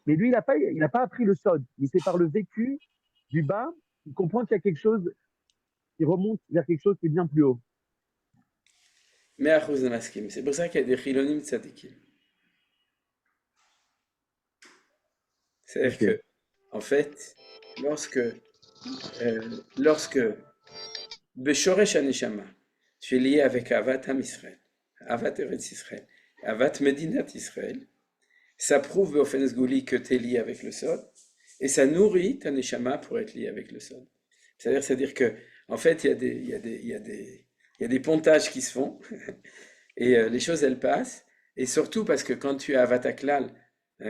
Mais lui, il n'a pas appris le sod. Mais c'est par le vécu du bas qu'il comprend qu'il y a quelque chose qui remonte vers quelque chose qui est bien plus haut. Mais à cause de Maskim. C'est pour ça qu'il y a des Chilonim Tzadikim. C'est-à-dire Ok. que, en fait, lorsque Beshoresh Haneshama, tu es lié avec Avat Ham Israël, Avat Eretz Israël, Avat Medinat Israël, ça prouve Beofen Sgouli que tu es lié avec le Sod, et ça nourrit ta Neshama pour être lié avec le Sod. C'est-à-dire que, en fait, il y a des pontages qui se font, et les choses, elles passent, et surtout parce que quand tu es Avat Aklal,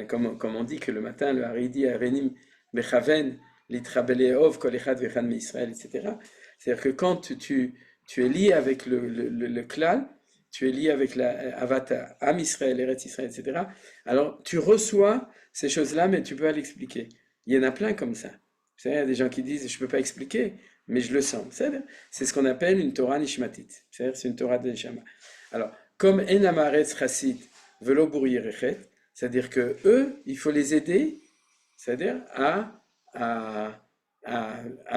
comme on dit que le matin, le Haridi, Arenim, Bechaven, Litrabeleov, Kol Echad Vechan Israël, etc. C'est-à-dire que quand tu es lié avec le klal, tu es lié avec la Avata, Am Israël, Eretz Israël, etc. Alors tu reçois ces choses-là, mais tu peux pas l'expliquer. Il y en a plein comme ça. Vous savez, il y a des gens qui disent, je peux pas expliquer, mais je le sens. C'est ce qu'on appelle une Torah Nishmatit. C'est une Torah de Neshama. Alors, comme En Amaretz Chassid, Velo Bour Yerechet, c'est-à-dire que eux, il faut les aider, c'est-à-dire à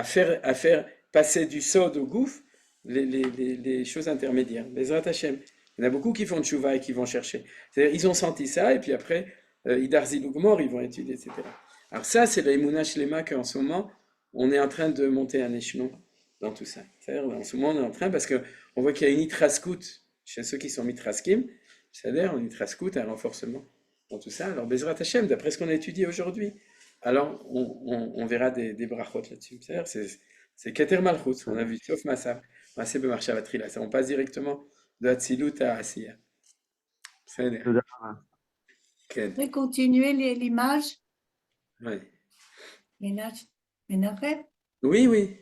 faire passer du sod au gouffre les choses intermédiaires. Les Hashem. Il y en a beaucoup qui font de chouva et qui vont chercher. C'est-à-dire, ils ont senti ça, et puis après, Idar Zilugmor, ils vont étudier, etc. Alors ça, c'est la Emouna Shlema qu'en ce moment, on est en train de monter un échelon dans tout ça. C'est-à-dire, en ce moment, on est en train, parce qu'on voit qu'il y a une itraskout chez ceux qui sont mitraskim, c'est-à-dire une itraskout, un renforcement dans tout ça. Alors, Bezrat Hashem, d'après ce qu'on a étudié aujourd'hui, alors on verra des brachot là-dessus. C'est-à-dire, c'est Keter Malchut, on a vu, sauf Massab, Massé Bemarcha Vatrila. Ça, on passe directement de Hatzilut à Asiya. C'est-à-dire, Vous pouvez continuer l'image, ouais. Menachem? Oui, oui.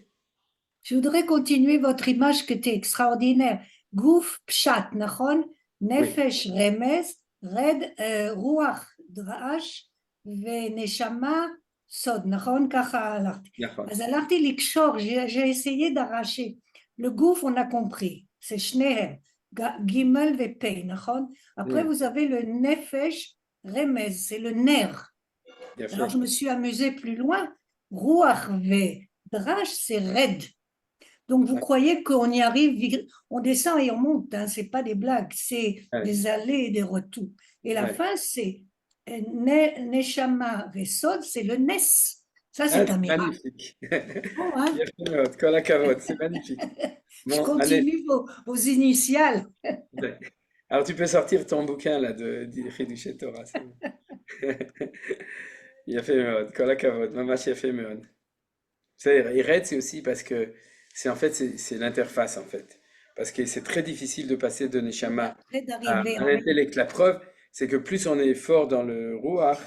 Je voudrais continuer votre image qui était extraordinaire. Gouf, Pshat, Nachon, Nefesh, Remez, Red, Ruach, Drash, Veneshama, Sod, Nachon, ככה הלכתי. נכון. אז הלכתי לקשור, j'ai essayé d'arracher. Le Gouf, on a compris, c'est Shnehem, Gimel et Pei, Nachon. Après, vous avez le Nefesh, Remez, c'est le nerf. Alors, je me suis amusée plus loin. Ruach ve Drash, c'est Red. Donc, vous croyez qu'on y arrive, on descend et on monte, hein, c'est pas des blagues, c'est des allées et des retours. Et la fin, c'est Neshama Vesod, c'est le Nes. Ça, c'est un miracle. Magnifique. Bon, hein? Kol hakavod, c'est magnifique. Je Bon, continue vos initiales. allez. Alors, tu peux sortir ton bouquin là de Chidushei Torah. C'est bon. יפה מאוד, כל הכבוד, ממש יפה מאוד. C'est Eretz, c'est aussi parce que c'est en fait c'est l'interface en fait. parce que c'est très difficile de passer de Neshama Après à d'arriver en l'intellect. La preuve, c'est que plus on est fort dans le Ruach,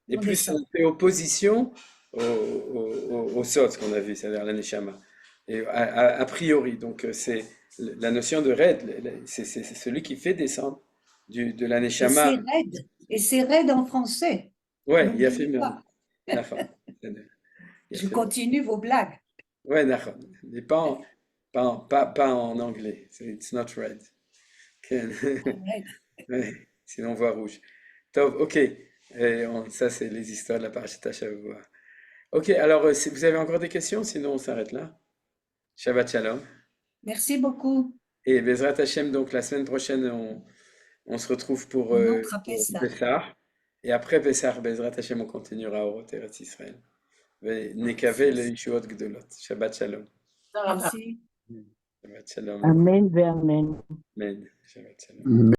et On plus descend. on fait opposition au Sot qu'on a vu, c'est-à-dire la Neshama. Et a priori, donc c'est la notion de raid, c'est celui qui fait descendre de la Et Neshama. c'est raide. Et c'est raide en français. Ouais, il a fait N'oubliez mieux. pas. D'accord. Je continue vos blagues. Ouais, d'accord. Mais pas en anglais. It's not red. Raide. Ouais, sinon on voit rouge. Top, ok. Ça, c'est les histoires de la Parashita Shavua. Ok, alors si vous avez encore des questions, sinon on s'arrête là. Shabbat Shalom. Merci beaucoup. Et Bezrat Hashem, donc la semaine prochaine, on se retrouve pour On entra Pessah. Pessah. Et après Pessah, Bezrat Hashem, on continuera au Eretz Israël. Nekave le Yishuot Gdolot. Shabbat Shalom. Merci. Shabbat Shalom. Amen ואמן. Amen. Shabbat Shalom.